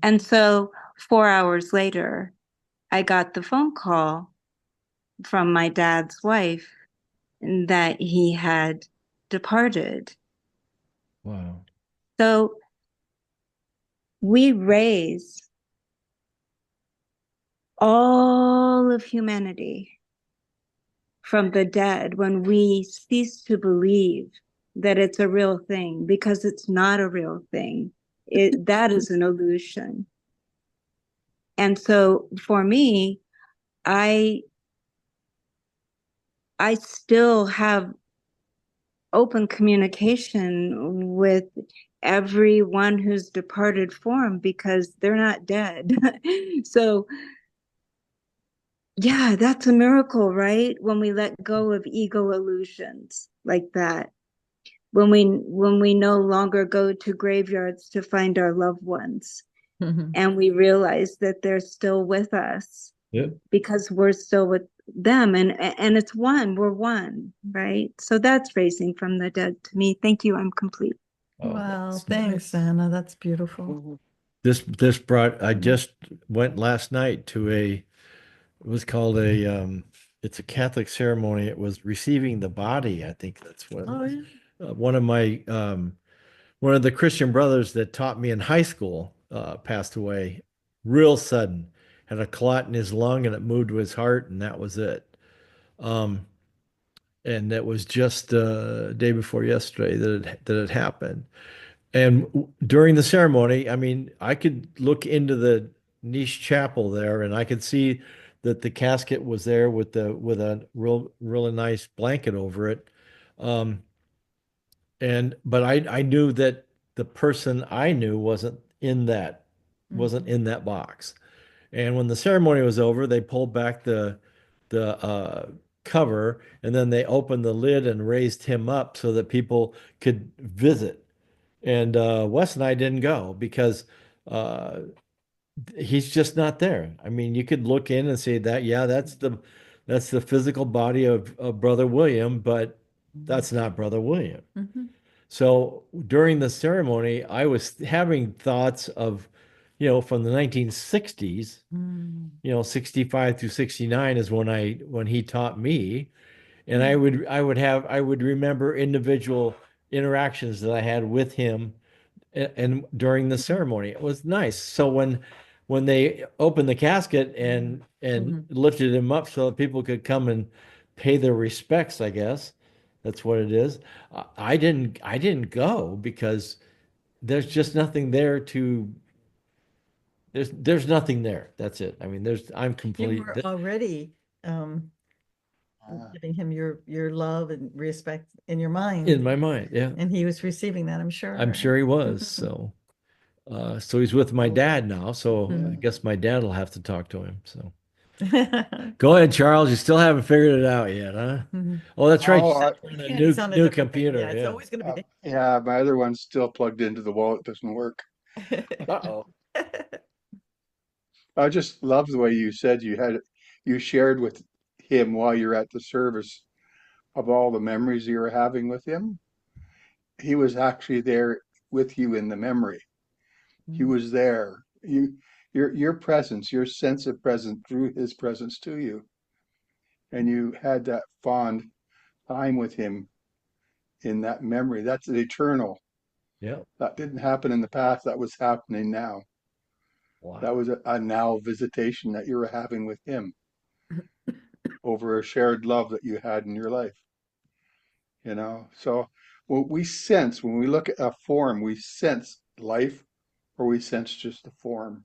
S7: And so 4 hours later, I got the phone call from my dad's wife that he had departed.
S1: Wow.
S7: So we raise all of humanity from the dead when we cease to believe that it's a real thing, because it's not a real thing. That is an illusion. And so for me, I still have open communication with everyone who's departed form because they're not dead. So yeah, that's a miracle, right? When we let go of ego illusions like that. When we no longer go to graveyards to find our loved ones, and we realize that they're still with us.
S1: Yep.
S7: Because we're still with them, and it's one, we're one, right? So that's raising from the dead to me. Thank you, I'm complete.
S1: Oh,
S2: Wow,
S1: that's
S2: thanks,
S1: nice.
S2: Anna. That's beautiful.
S1: This brought, I just went last night to it was called it's a Catholic ceremony. It was receiving the body. I think that's what
S2: Oh, yeah.
S1: one of my one of the Christian brothers that taught me in high school passed away real sudden. Had a clot in his lung and it moved to his heart, and that was it. Um, and that was just day before yesterday that it happened. And during the ceremony, I mean, I could look into the niche chapel there, and I could see that the casket was there with a really nice blanket over it. Um, but I knew that the person I knew wasn't in that box. And when the ceremony was over, they pulled back the cover, and then they opened the lid and raised him up so that people could visit. And Wes and I didn't go because uh, he's just not there. I mean, you could look in and say that, yeah, that's the physical body of Brother William, but that's not Brother William. So during the ceremony, I was having thoughts of, from the 1960s, 65 through 69 is when he taught me. And I would remember individual interactions that I had with him and during the ceremony. It was nice. So when they opened the casket and lifted him up so that people could come and pay their respects, I guess that's what it is. I didn't go because there's just nothing there to there's nothing there. That's it. I mean, I'm
S2: You
S1: complete
S2: were already giving him your love and respect in your mind.
S1: in my mind. Yeah.
S2: And he was receiving that, I'm sure.
S1: I'm sure he was. So so he's with my dad now. So I guess my dad will have to talk to him. So go ahead, Charles. You still haven't figured it out yet, huh? Oh, that's right.
S8: Oh,
S1: On a
S2: He's on a
S1: new
S2: different thing.
S1: computer.
S2: Yeah, it's
S1: Yeah.
S2: always going to be
S8: yeah, my other one's still plugged into the wall. It doesn't work.
S1: Uh-oh.
S8: I just love the way you said you shared with him while you're at the service of all the memories you were having with him. he was actually there with you in the memory. He was there. Your presence, your sense of presence drew his presence to you, and you had that fond time with him in that memory. That's eternal.
S1: Yeah.
S8: That didn't happen in the past. That was happening now. That
S1: Wow.
S8: was a now visitation that you were having with him over a shared love that you had in your life. So what we sense when we look at a form, we sense life or we sense just the form.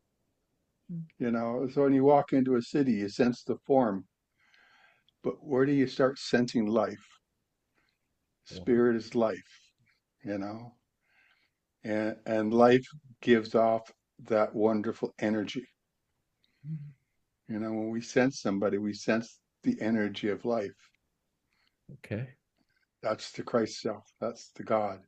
S8: So when you walk into a city, you sense the form, but where do you start sensing life?
S1: Wow.
S8: Spirit is life, you know, and life gives off that wonderful energy. When we sense somebody, we sense the energy of life.
S1: Okay.
S8: That's the Christ self. That's the God.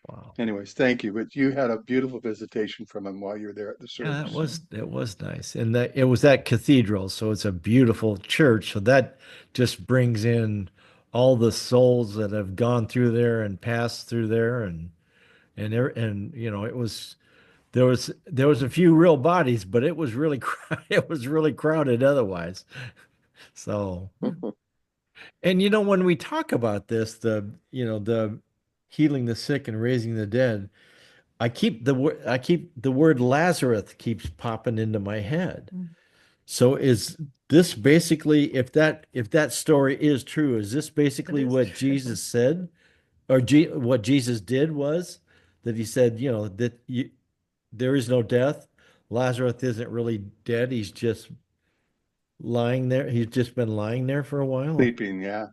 S1: Wow.
S8: Anyways, thank you. But you had a beautiful visitation from him while you were there at the
S1: Yeah,
S8: service.
S1: it was nice. And that it was that cathedral, so it's a beautiful church. So that just brings in all the souls that have gone through there and passed through there and it was there was a few real bodies, but it was really it was really crowded otherwise. So, and when we talk about this, the healing the sick and raising the dead, I keep the word Lazarus keeps popping into my head. So is this basically, if that story is true, is this basically
S2: is
S1: what
S2: true.
S1: Jesus said, or what Jesus did was that he said, there is no death. Lazarus isn't really dead. He's just lying there. He's just been lying there for a while,
S8: Sleeping, yeah.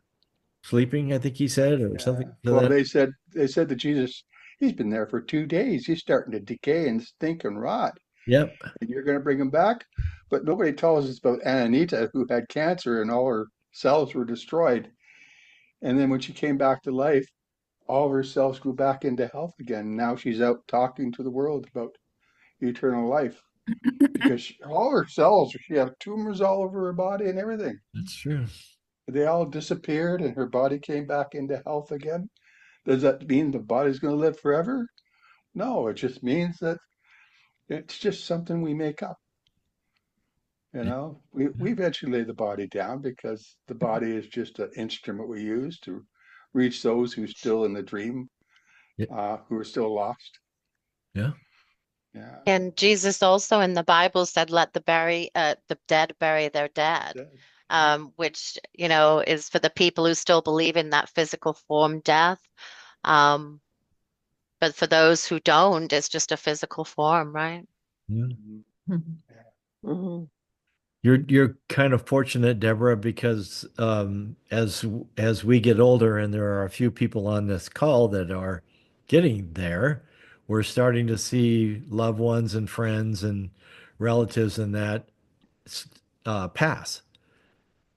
S1: sleeping, I think he said, or
S8: Yeah.
S1: something to
S8: Well,
S1: that.
S8: they said to Jesus, he's been there for 2 days. He's starting to decay and stink and rot.
S1: Yep.
S8: And you're going to bring him back? But nobody tells us about Ananita, who had cancer and all her cells were destroyed. And then when she came back to life, all of her cells grew back into health again. Now she's out talking to the world about eternal life because all her cells, she had tumors all over her body and everything.
S1: That's true.
S8: They all disappeared and her body came back into health again. Does that mean the body's going to live forever? No, it just means that it's just something we make up. We eventually lay the body down because the body is just an instrument we use to reach those who are still in the dream,
S1: Yeah.
S8: who are still lost.
S1: Yeah.
S8: Yeah.
S5: And Jesus also in the Bible said, "Let the dead bury their dead," which is for the people who still believe in that physical form death. Um, but for those who don't, it's just a physical form, right?
S1: Yeah.
S8: Mhm.
S4: Mhm.
S1: You're kind of fortunate, Deborah, because as we get older, and there are a few people on this call that are getting there, we're starting to see loved ones and friends and relatives and that pass.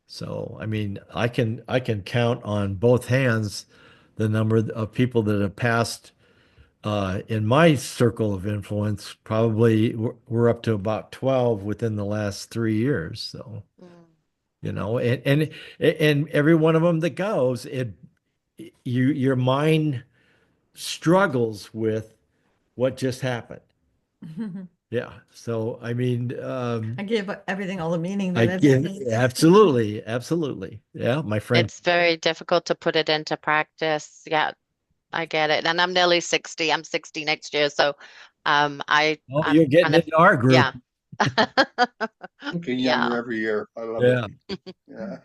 S1: So, I mean, I can count on both hands the number of people that have passed in my circle of influence. Probably we're up to about 12 within the last 3 years. So,
S5: Mm.
S1: and every one of them that goes, your mind struggles with what just happened. Yeah. So, I mean,
S2: I give everything all the meaning
S1: I
S2: that it
S1: get
S2: has.
S1: absolutely, absolutely. Yeah, my friend.
S5: It's very difficult to put it into practice. Yeah, I get it. And I'm nearly 60. I'm 60 next year, so
S1: Oh,
S5: I'm
S1: you're getting
S5: kind of
S1: into our group.
S5: yeah.
S8: Looking younger
S5: Yeah.
S8: every year. I love it.
S1: Yeah.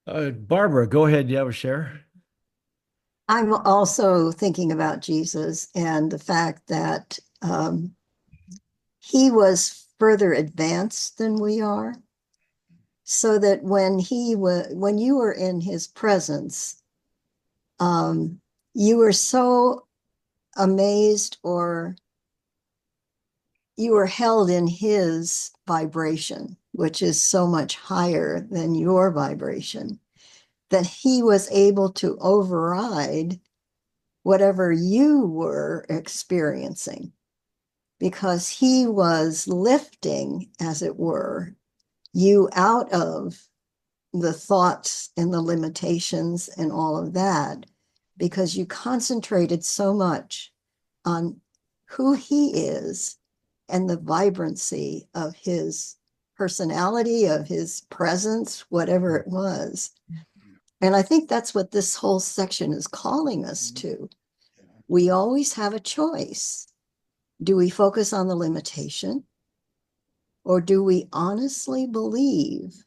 S8: Yeah.
S1: Barbara, go ahead. You have a share?
S6: I'm also thinking about Jesus and the fact that he was further advanced than we are, so that when you were in his presence, you were so amazed, or you were held in his vibration, which is so much higher than your vibration, that he was able to override whatever you were experiencing, because he was lifting, as it were, you out of the thoughts and the limitations and all of that, because you concentrated so much on who he is and the vibrancy of his personality, of his presence, whatever it was. And I think that's what this whole section is calling us to. We always have a choice. Do we focus on the limitation, or do we honestly believe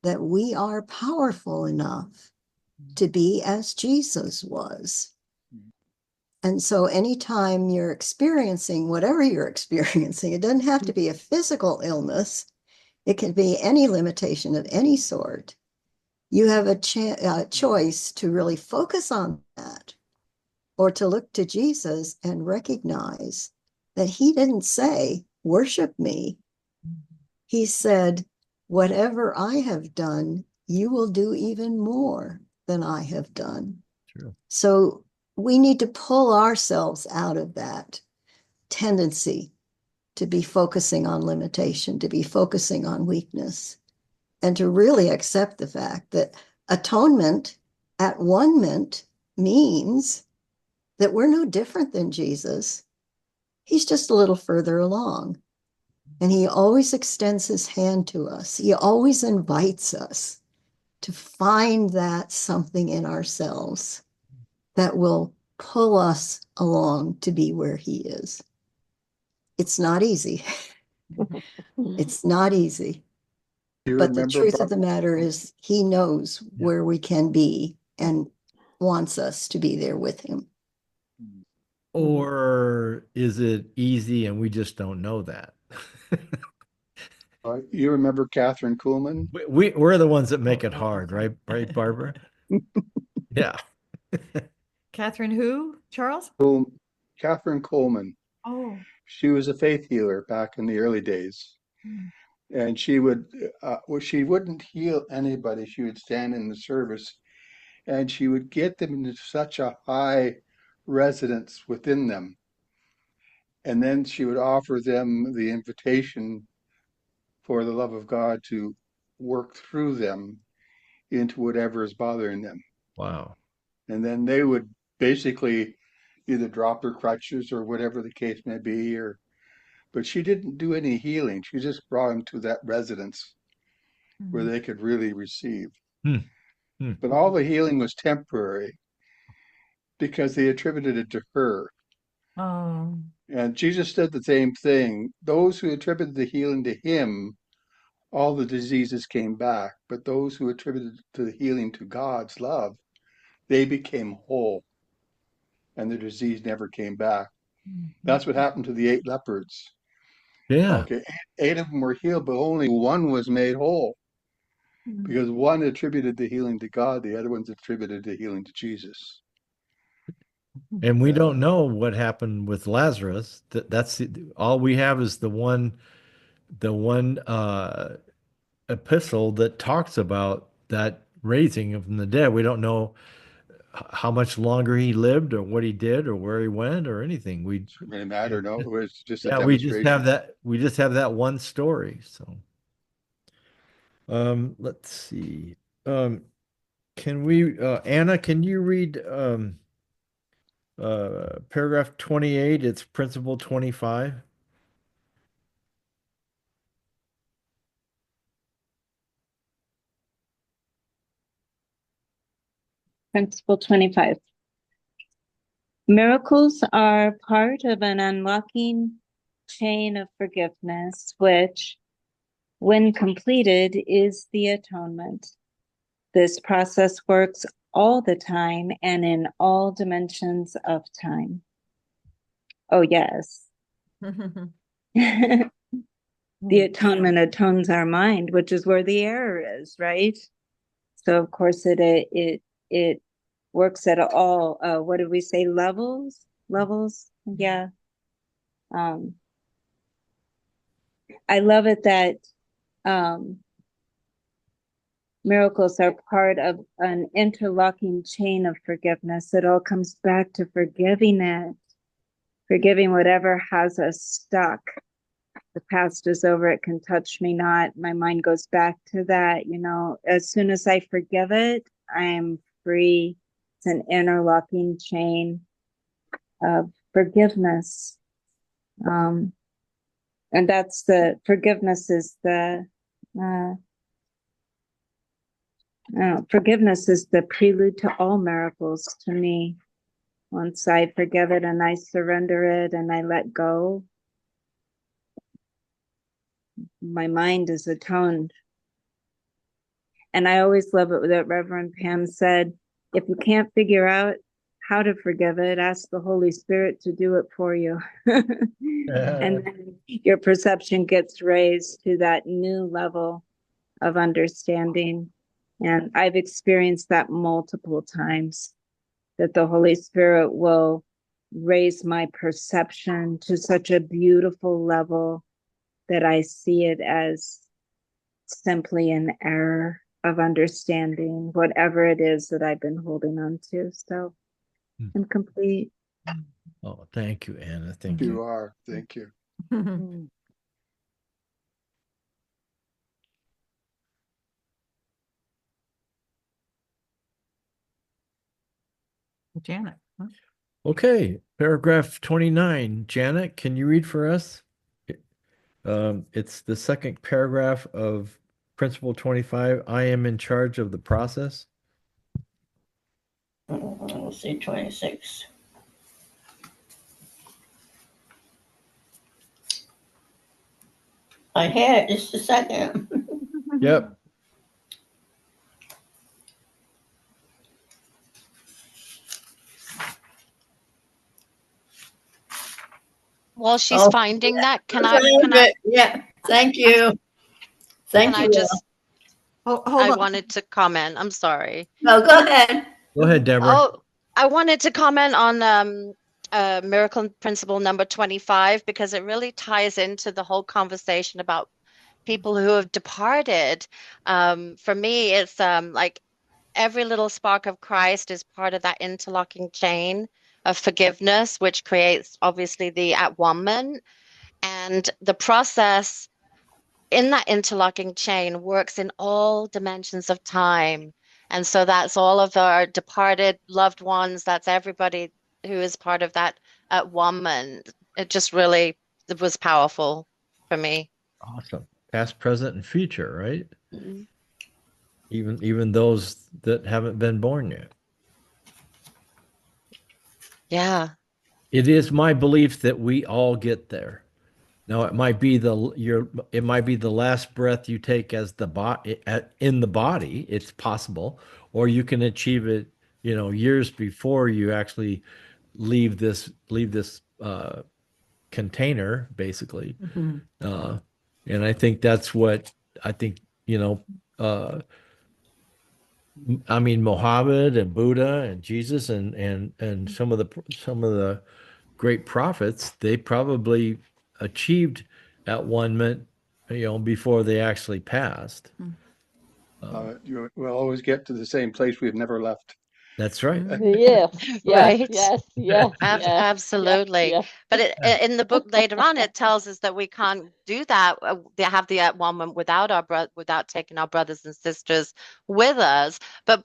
S6: that we are powerful enough to be as Jesus was? And so anytime you're experiencing whatever you're experiencing, it doesn't have to be a physical illness. It can be any limitation of any sort. You have a choice to really focus on that, or to look to Jesus and recognize that he didn't say, worship me. He said, whatever I have done, you will do even more than I have done.
S1: True.
S6: So we need to pull ourselves out of that tendency to be focusing on limitation, to be focusing on weakness, and to really accept the fact that atonement at one ment means that we're no different than Jesus. He's just a little further along. And he always extends his hand to us. He always invites us to find that something in ourselves that will pull us along to be where he is. It's not easy. It's not easy.
S8: Do you
S6: But the
S8: remember,
S6: truth of the matter is, he knows where we can be and wants us to be there with him.
S1: Or is it easy and we just don't know that?
S8: you remember Catherine Kuhlman?
S1: We're the ones that make it hard, right? Right, Barbara? Yeah.
S2: Catherine who, Charles?
S8: Catherine Coleman.
S2: Oh.
S8: She was a faith healer back in the early days. And she would, she wouldn't heal anybody. She would stand in the service and she would get them into such a high resonance within them. And then she would offer them the invitation for the love of God to work through them into whatever is bothering them.
S1: Wow.
S8: And then they would basically either drop their crutches or whatever the case may be, but she didn't do any healing. She just brought them to that resonance where they could really receive. But all the healing was temporary because they attributed it to her.
S2: Oh.
S8: And Jesus did the same thing. Those who attributed the healing to him, all the diseases came back. But those who attributed to the healing to God's love, they became whole. And the disease never came back. That's what happened to the 8 leopards.
S1: Yeah.
S8: Okay, 8 of them were healed, but only one was made whole. Because one attributed the healing to God, the other one's attributed the healing to Jesus.
S1: And we don't know what happened with Lazarus. All we have is the one epistle that talks about that raising from the dead. We don't know how much longer he lived or what he did or where he went or anything.
S8: It doesn't really matter, no. It was just a
S1: we just
S8: demonstration.
S1: have that one story. So let's see. Can we Anna, can you read paragraph 28? It's principle 25.
S7: Principle 25. Miracles are part of an unlocking chain of forgiveness, which, when completed, is the atonement. This process works all the time and in all dimensions of time. Oh, yes. The atonement atones our mind, which is where the error is, right? So, of course, it works at all, what did we say, levels? Yeah. I love it that miracles are part of an interlocking chain of forgiveness. It all comes back to forgiving whatever has us stuck. The past is over, it can touch me not. My mind goes back to that, as soon as I forgive it, I am free It's an interlocking chain of forgiveness. And that's the forgiveness is the forgiveness is the prelude to all miracles to me. Once I forgive it and I surrender it and I let go, my mind is atoned. And I always love it that Reverend Pam said, if you can't figure out how to forgive it, ask the Holy Spirit to do it for you. And then your perception gets raised to that new level of understanding. And I've experienced that multiple times, that the Holy Spirit will raise my perception to such a beautiful level that I see it as simply an error of understanding whatever it is that I've been holding on to. So I'm complete.
S1: Oh, thank you, Anna. Thank
S8: You
S1: you.
S8: are. Thank you.
S2: Janet. Huh?
S1: Okay, paragraph 29. Janet, can you read for us? It's the second paragraph of Principle 25. I am in charge of the process.
S9: Let's see, 26. I had it just a second.
S1: Yep.
S5: While she's
S9: Oh,
S5: finding that, can
S9: found
S5: I
S9: it. Yeah, thank you. Thank
S5: I
S9: you.
S5: just
S2: Hold
S5: I
S2: on.
S5: wanted to comment. I'm sorry.
S9: No, go ahead.
S1: Go ahead, Deborah.
S5: Oh, I wanted to comment on miracle principle number 25 because it really ties into the whole conversation about people who have departed. For me, it's like every little spark of Christ is part of that interlocking chain of forgiveness, which creates obviously the at one-ment. And the process in that interlocking chain works in all dimensions of time. And so that's all of our departed loved ones. That's everybody who is part of that at one-ment. It just really it was powerful for me.
S1: Awesome. Past, present, and future, right?
S5: Mhm.
S1: Even those that haven't been born yet.
S5: Yeah.
S1: It is my belief that we all get there. Now, it might be it might be the last breath you take as the body in the body. It's possible, or you can achieve it, years before you actually leave this container, basically. And I think that's what I think. Uh, I mean, Mohammed and Buddha and Jesus and some of the great prophets, they probably achieved at one minute, before they actually passed.
S8: You will always get to the same place we've never left.
S1: That's right.
S4: Yes, yes,
S5: Right.
S4: yes, yes, yes, yes,
S5: Absolutely.
S4: yes.
S5: But in the book later on, it tells us that we can't do that. They have the at one moment without taking our brothers and sisters with us. But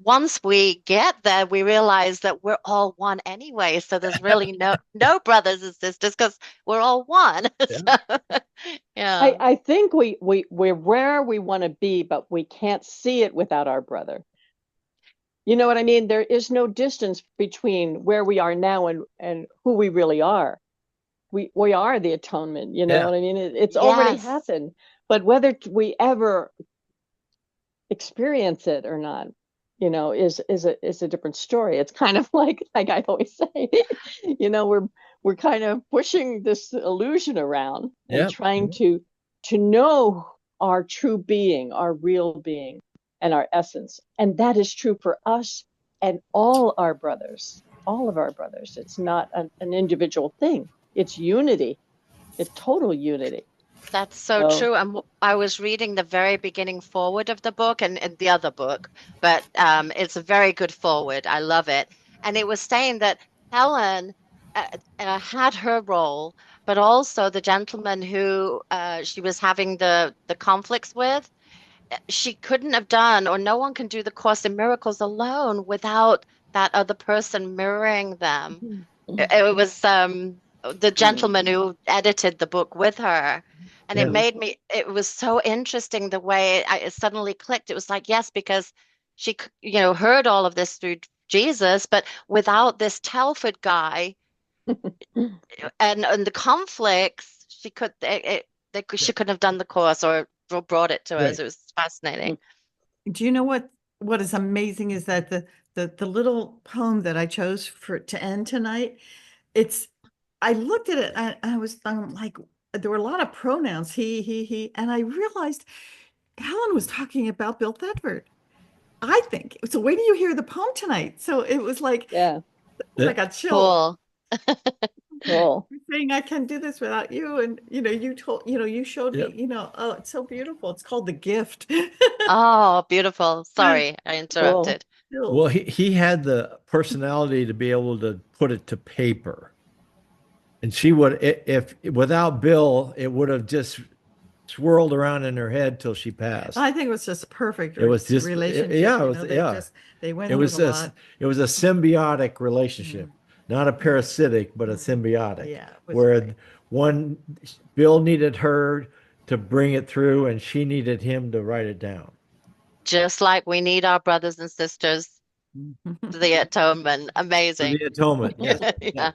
S5: once we get there, we realize that we're all one anyway. So there's really no brothers and sisters because we're all one.
S1: Yeah.
S5: So, yeah.
S4: I think we're where we want to be, but we can't see it without our brother. You know what I mean? There is no distance between where we are now and who we really are. We are the atonement, you know
S1: Yeah.
S4: what I mean? It's already
S5: Yes.
S4: happened. But whether we ever experience it or not, is a different story. It's kind of like I always say, we're kind of pushing this illusion around and
S1: Yeah.
S4: trying to know our true being, our real being, and our essence. And that is true for us and all our brothers, all of our brothers. It's not an individual thing. It's unity. It's total unity.
S5: That's so
S4: So
S5: true. And I was reading the very beginning forward of the book and the other book, but it's a very good forward. I love it. And it was saying that Helen had her role, but also the gentleman who she was having the conflicts with, she couldn't have done, or no one can do the Course in Miracles alone without that other person mirroring them.
S4: Mhm.
S5: It was the gentleman who edited the book with her. And
S1: Yeah.
S5: it was so interesting the way it suddenly clicked. It was like, yes, because she, heard all of this through Jesus, but without this Telford guy and the conflicts, she couldn't have done the course or brought it to us.
S1: Right.
S5: It was fascinating.
S2: Do you know what is amazing is that the little poem that I chose to end tonight, I looked at it and I'm like, there were a lot of pronouns, he, and I realized Helen was talking about Bill Thetford. I think. So wait till you hear the poem tonight. So it was like,
S4: Yeah,
S2: I got chills.
S5: Cool.
S4: cool.
S2: Saying I can't do this without you. And you showed
S1: Yep.
S2: me, oh, it's so beautiful. It's called The Gift.
S5: Oh, beautiful. Sorry, I interrupted.
S1: Well, he had the personality to be able to put it to paper. And she would, if without Bill, it would have just swirled around in her head till she passed.
S2: I think it was just perfect.
S1: It was just,
S2: relationship.
S1: yeah, it was,
S2: They went
S1: It was
S2: through a lot.
S1: it was a symbiotic relationship, not a parasitic, but a symbiotic.
S2: Yeah, it was
S1: where
S2: great.
S1: one Bill needed her to bring it through, and she needed him to write it down.
S5: Just like we need our brothers and sisters for the atonement.
S1: For
S5: Amazing.
S1: the atonement, yes.
S5: Yeah.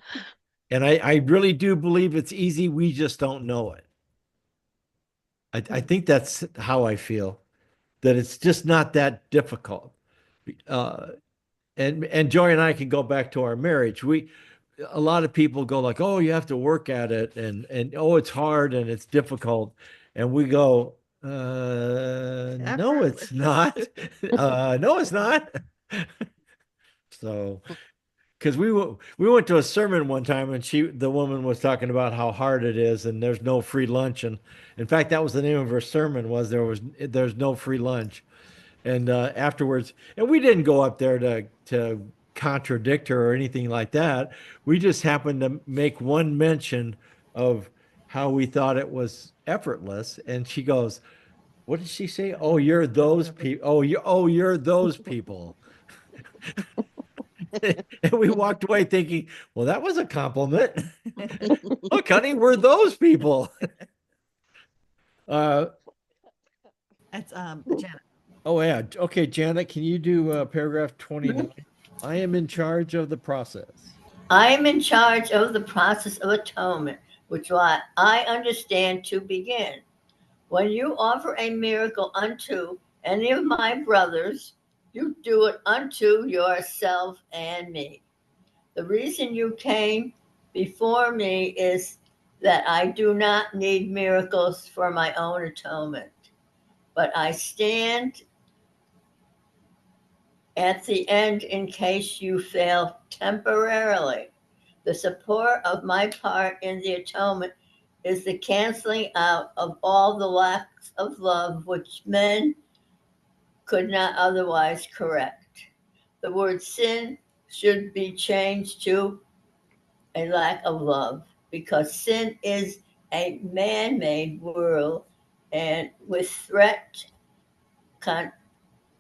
S1: And I really do believe it's easy. We just don't know it. I think that's how I feel, that it's just not that difficult. And Joy and I can go back to our marriage. A lot of people go like, oh, you have to work at it, and oh, it's hard and it's difficult. And we go, no, it's not. No, it's not. So, because we went to a sermon one time, and the woman was talking about how hard it is, and there's no free lunch. And in fact, that was the name of her sermon, was there's no free lunch. And afterwards, and we didn't go up there to contradict her or anything like that. We just happened to make one mention of how we thought it was effortless. And she goes, "What did she say? Oh, you're those people. You're those people." And we walked away thinking, well, that was a compliment. Look, honey, we're those people.
S2: That's Janet.
S1: Oh, yeah. Okay, Janet, can you do paragraph 29? I am in charge of the process.
S9: I am in charge of the process of atonement, which I understand to begin. When you offer a miracle unto any of my brothers, you do it unto yourself and me. The reason you came before me is that I do not need miracles for my own atonement, but I stand at the end in case you fail temporarily. The support of my part in the atonement is the canceling out of all the lacks of love which men could not otherwise correct. The word sin should be changed to a lack of love because sin is a man made world and with threat,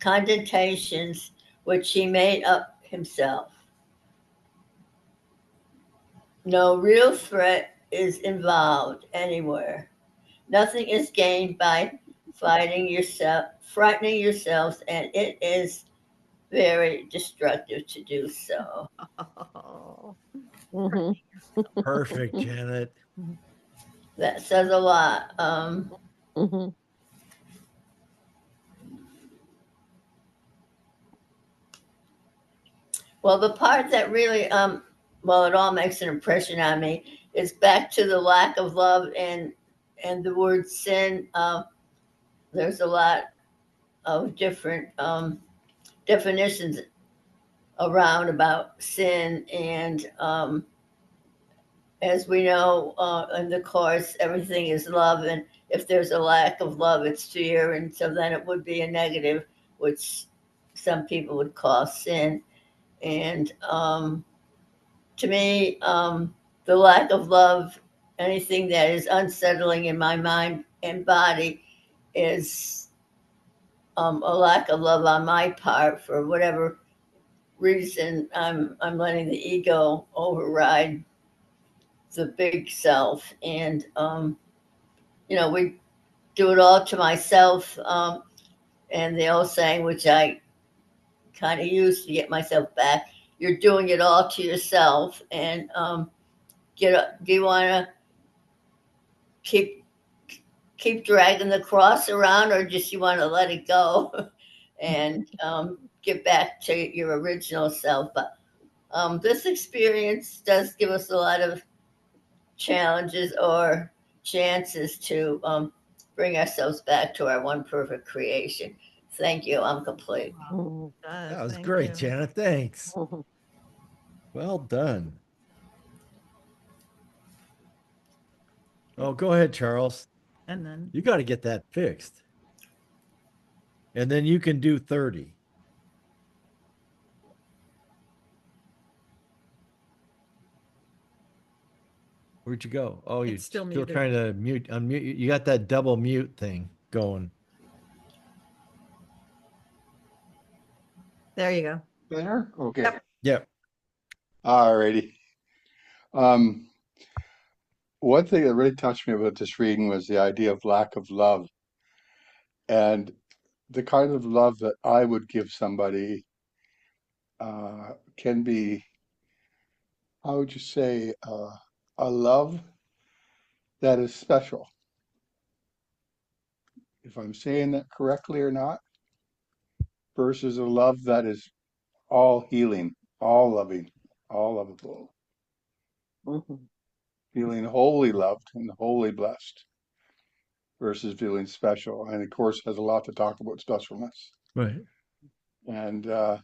S9: connotations which he made up himself. No real threat is involved anywhere. Nothing is gained by frightening yourselves, and it is very destructive to do so.
S4: Mhm.
S1: Perfect, Janet.
S9: That says a lot.
S4: Mhm.
S9: Well, the part that really, it all makes an impression on me is back to the lack of love and the word sin. There's a lot of different definitions around about sin, and as we know in the course, everything is love, and if there's a lack of love, it's fear, and so then it would be a negative, which some people would call sin. And to me, the lack of love, anything that is unsettling in my mind and body, is a lack of love on my part for whatever reason I'm letting the ego override the big self. And we do it all to myself. And the old saying, which I kind of used to get myself back, you're doing it all to yourself. And do you want to keep dragging the cross around, or just you want to let it go and get back to your original self? But this experience does give us a lot of challenges or chances to bring ourselves back to our one perfect creation. Thank you. I'm complete.
S1: That was great, Janet. Thanks. Well done. Oh, go ahead, Charles.
S2: And then
S1: You got to get that fixed. And then you can do 30. Where'd you go? Oh, you're
S2: It's still
S1: still
S2: muted.
S1: trying to unmute. You got that double mute thing going.
S2: There you go.
S8: Better? Okay.
S2: Yep.
S1: Yep.
S8: All righty. One thing that really touched me about this reading was the idea of lack of love. And the kind of love that I would give somebody can be, how would you say, a love that is special. If I'm saying that correctly or not, versus a love that is all healing, all loving, all lovable, feeling wholly loved and wholly blessed, versus feeling special. And of course, has a lot to talk about specialness.
S1: Right.
S8: And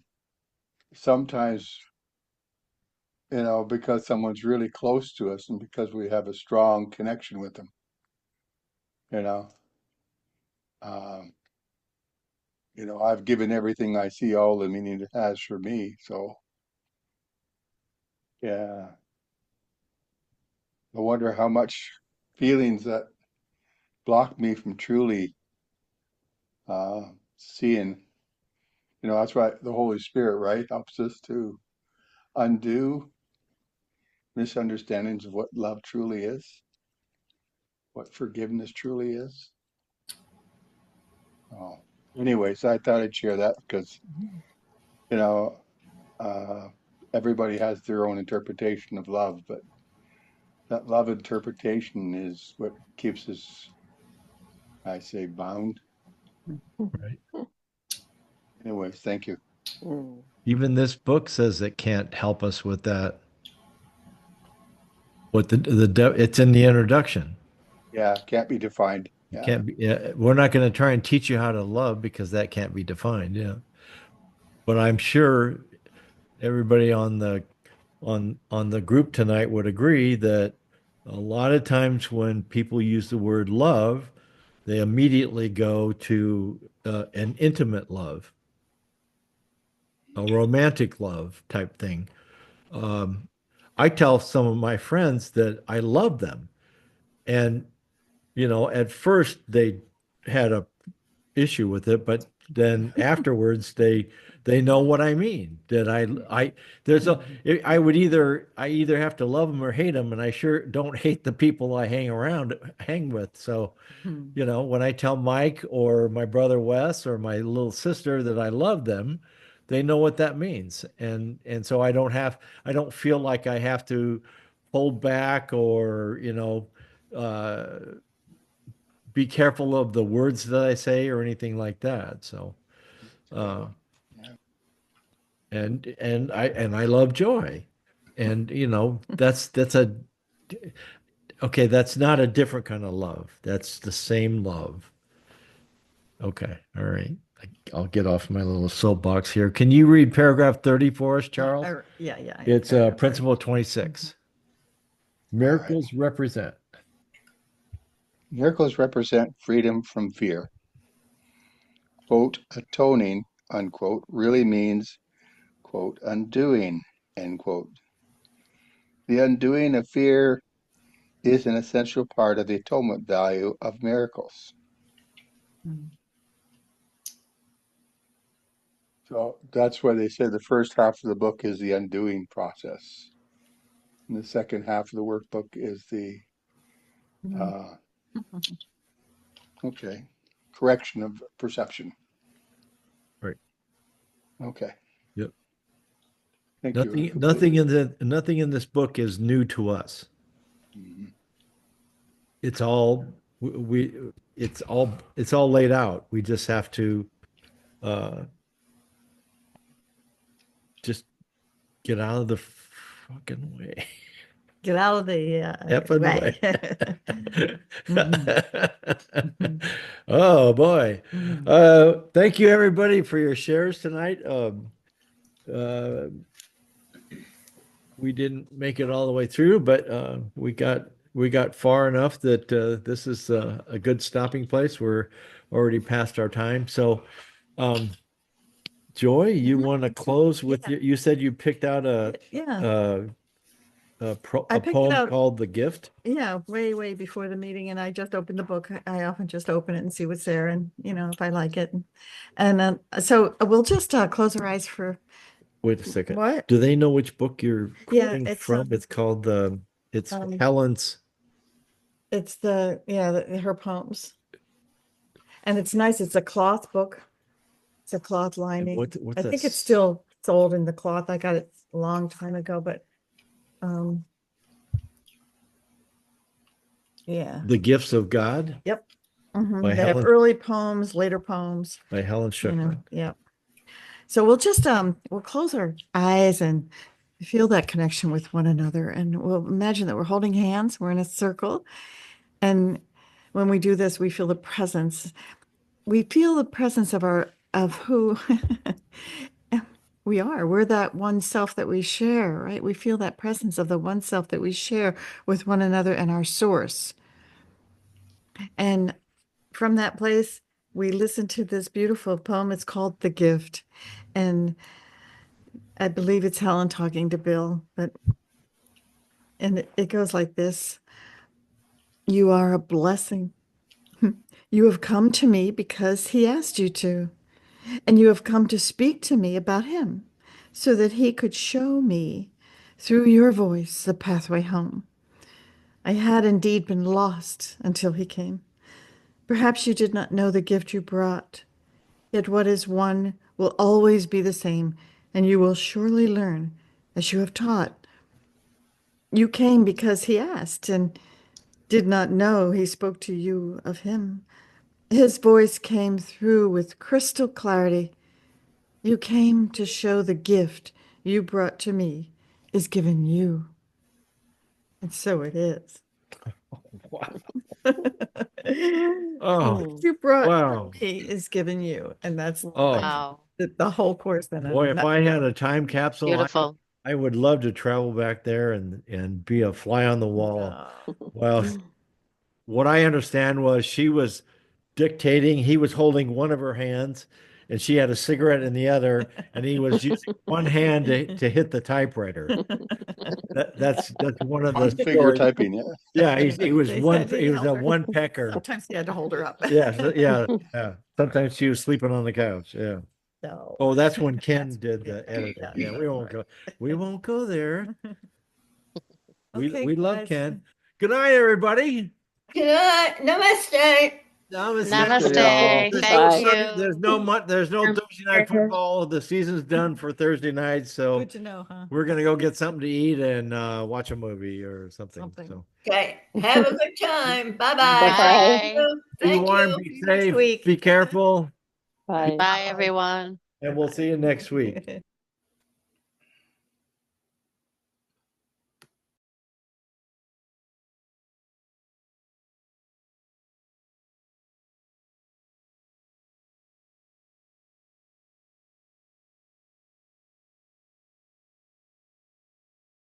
S8: sometimes, because someone's really close to us and because we have a strong connection with them, you know, um, I've given everything I see all the meaning it has for me. So, yeah, I wonder how much feelings that block me from truly seeing. That's why the Holy Spirit, right, helps us to undo misunderstandings of what love truly is, what forgiveness truly is. Oh, anyways, I thought I'd share that because, you know, uh, everybody has their own interpretation of love, but that love interpretation is what keeps us, I say, bound.
S1: Right.
S8: Anyways, thank you.
S1: Even this book says it can't help us with that. What it's in the introduction.
S8: Yeah, can't be defined.
S1: It
S8: Yeah.
S1: can't be. We're not going to try and teach you how to love because that can't be defined. Yeah. But I'm sure everybody on the group tonight would agree that a lot of times when people use the word love, they immediately go to an intimate love, a romantic love type thing. Um, I tell some of my friends that I love them, and at first they had a issue with it, but then afterwards they know what I mean. That I there's a I either have to love them or hate them, and I sure don't hate the people I hang with. So, when I tell Mike or my brother Wes or my little sister that I love them, they know what that means. And so I don't feel like I have to hold back or, uh be careful of the words that I say or anything like that. So, uh,
S8: Yeah.
S1: and I love joy, and that's a okay. That's not a different kind of love. That's the same love. Okay, all right. I'll get off my little soapbox here. Can you read paragraph 30 for us, Charles?
S2: Yeah. I
S1: It's
S2: paragraph 30.
S1: principle 26. Miracles represent.
S8: Miracles represent freedom from fear. Quote, atoning, unquote, really means, quote, undoing, end quote. The undoing of fear is an essential part of the atonement value of miracles. So that's why they say the first half of the book is the undoing process. And the second half of the workbook is the, uh, okay, correction of perception.
S1: Right.
S8: Okay.
S1: Yep.
S8: Thank you.
S1: Nothing in this book is new to us.
S8: Mhm.
S1: It's all it's all laid out. We just have to just get out of the fucking way.
S2: Get out of the
S1: Effing
S2: way.
S1: Oh boy.
S2: Mhm.
S1: Thank you everybody for your shares tonight. Uh, we didn't make it all the way through, but we got far enough that this is a good stopping place. We're already past our time. So, Joy, you
S2: Mhm.
S1: want to close with
S2: Yeah.
S1: you said you picked out
S2: Yeah.
S1: a
S2: I picked it
S1: poem
S2: out.
S1: called The Gift.
S2: Yeah, way before the meeting, and I just opened the book. I often just open it and see what's there, and if I like it, and so we'll just close our eyes for
S1: Wait a second.
S2: what?
S1: Do they know which book you're
S2: Yeah,
S1: quoting
S2: it's
S1: from? It's called it's
S2: um,
S1: Helen's.
S2: it's her poems, and it's nice. It's a cloth book. It's a cloth lining.
S1: What's
S2: I think it's
S1: that?
S2: still sold in the cloth. I got it a long time ago, but yeah.
S1: The Gifts of God
S2: Yep.
S1: by
S2: They have
S1: Helen
S2: early poems, later poems.
S1: by Helen Schuckman.
S2: Yeah. So we'll just we'll close our eyes and feel that connection with one another, and we'll imagine that we're holding hands, we're in a circle, and when we do this, we feel the presence. We feel the presence of who we are. We're that one self that we share, right? We feel that presence of the one self that we share with one another and our source. And from that place, we listen to this beautiful poem. It's called The Gift. And I believe it's Helen talking to Bill, and it goes like this. You are a blessing. You have come to me because he asked you to, and you have come to speak to me about him so that he could show me through your voice the pathway home. I had indeed been lost until he came. Perhaps you did not know the gift you brought, yet what is one will always be the same, and you will surely learn as you have taught. You came because he asked and did not know he spoke to you of him. His voice came through with crystal clarity. You came to show the gift you brought to me is given you. And so it is.
S1: Wow.
S2: The
S1: Oh,
S2: gift you brought
S1: wow.
S2: to me is given you. And that's
S1: Oh,
S5: Wow.
S2: the whole course. Then
S1: boy, if I had a time capsule,
S5: Beautiful.
S1: I would love to travel back there and be a fly on the wall. Well, what I understand was she was dictating, he was holding one of her hands, and she had a cigarette in the other, and he was using one hand to hit the typewriter. That's one of the
S8: On figure
S1: stories.
S8: typing, yeah.
S1: Yeah, he was
S2: They
S1: one.
S2: said he
S1: He was a
S2: held her.
S1: one pecker.
S2: Sometimes he had to hold her up.
S1: Yeah. Sometimes she was sleeping on the couch. Yeah.
S2: No.
S1: Oh, that's when Ken
S2: That's
S1: did the editing.
S2: yeah,
S1: Yeah, we won't go. We won't go there.
S2: Okay,
S1: We love
S2: guys.
S1: Ken. Good night, everybody.
S9: Good night. Namaste.
S5: Namaste.
S1: There's
S5: Thank
S1: no
S4: Bye.
S5: you.
S1: there's no Thursday night football. The season's done for Thursday night, so
S2: Good to know, huh?
S1: we're gonna go get something to eat and watch a movie or something.
S2: Something.
S1: So
S9: Okay. Have a good time. Bye bye.
S4: Bye-bye.
S5: Bye.
S1: be
S9: Thank
S1: warm,
S9: you.
S1: be
S2: Next
S1: safe,
S2: week.
S1: be careful,
S4: Bye.
S5: Bye, everyone.
S1: and we'll see you next week.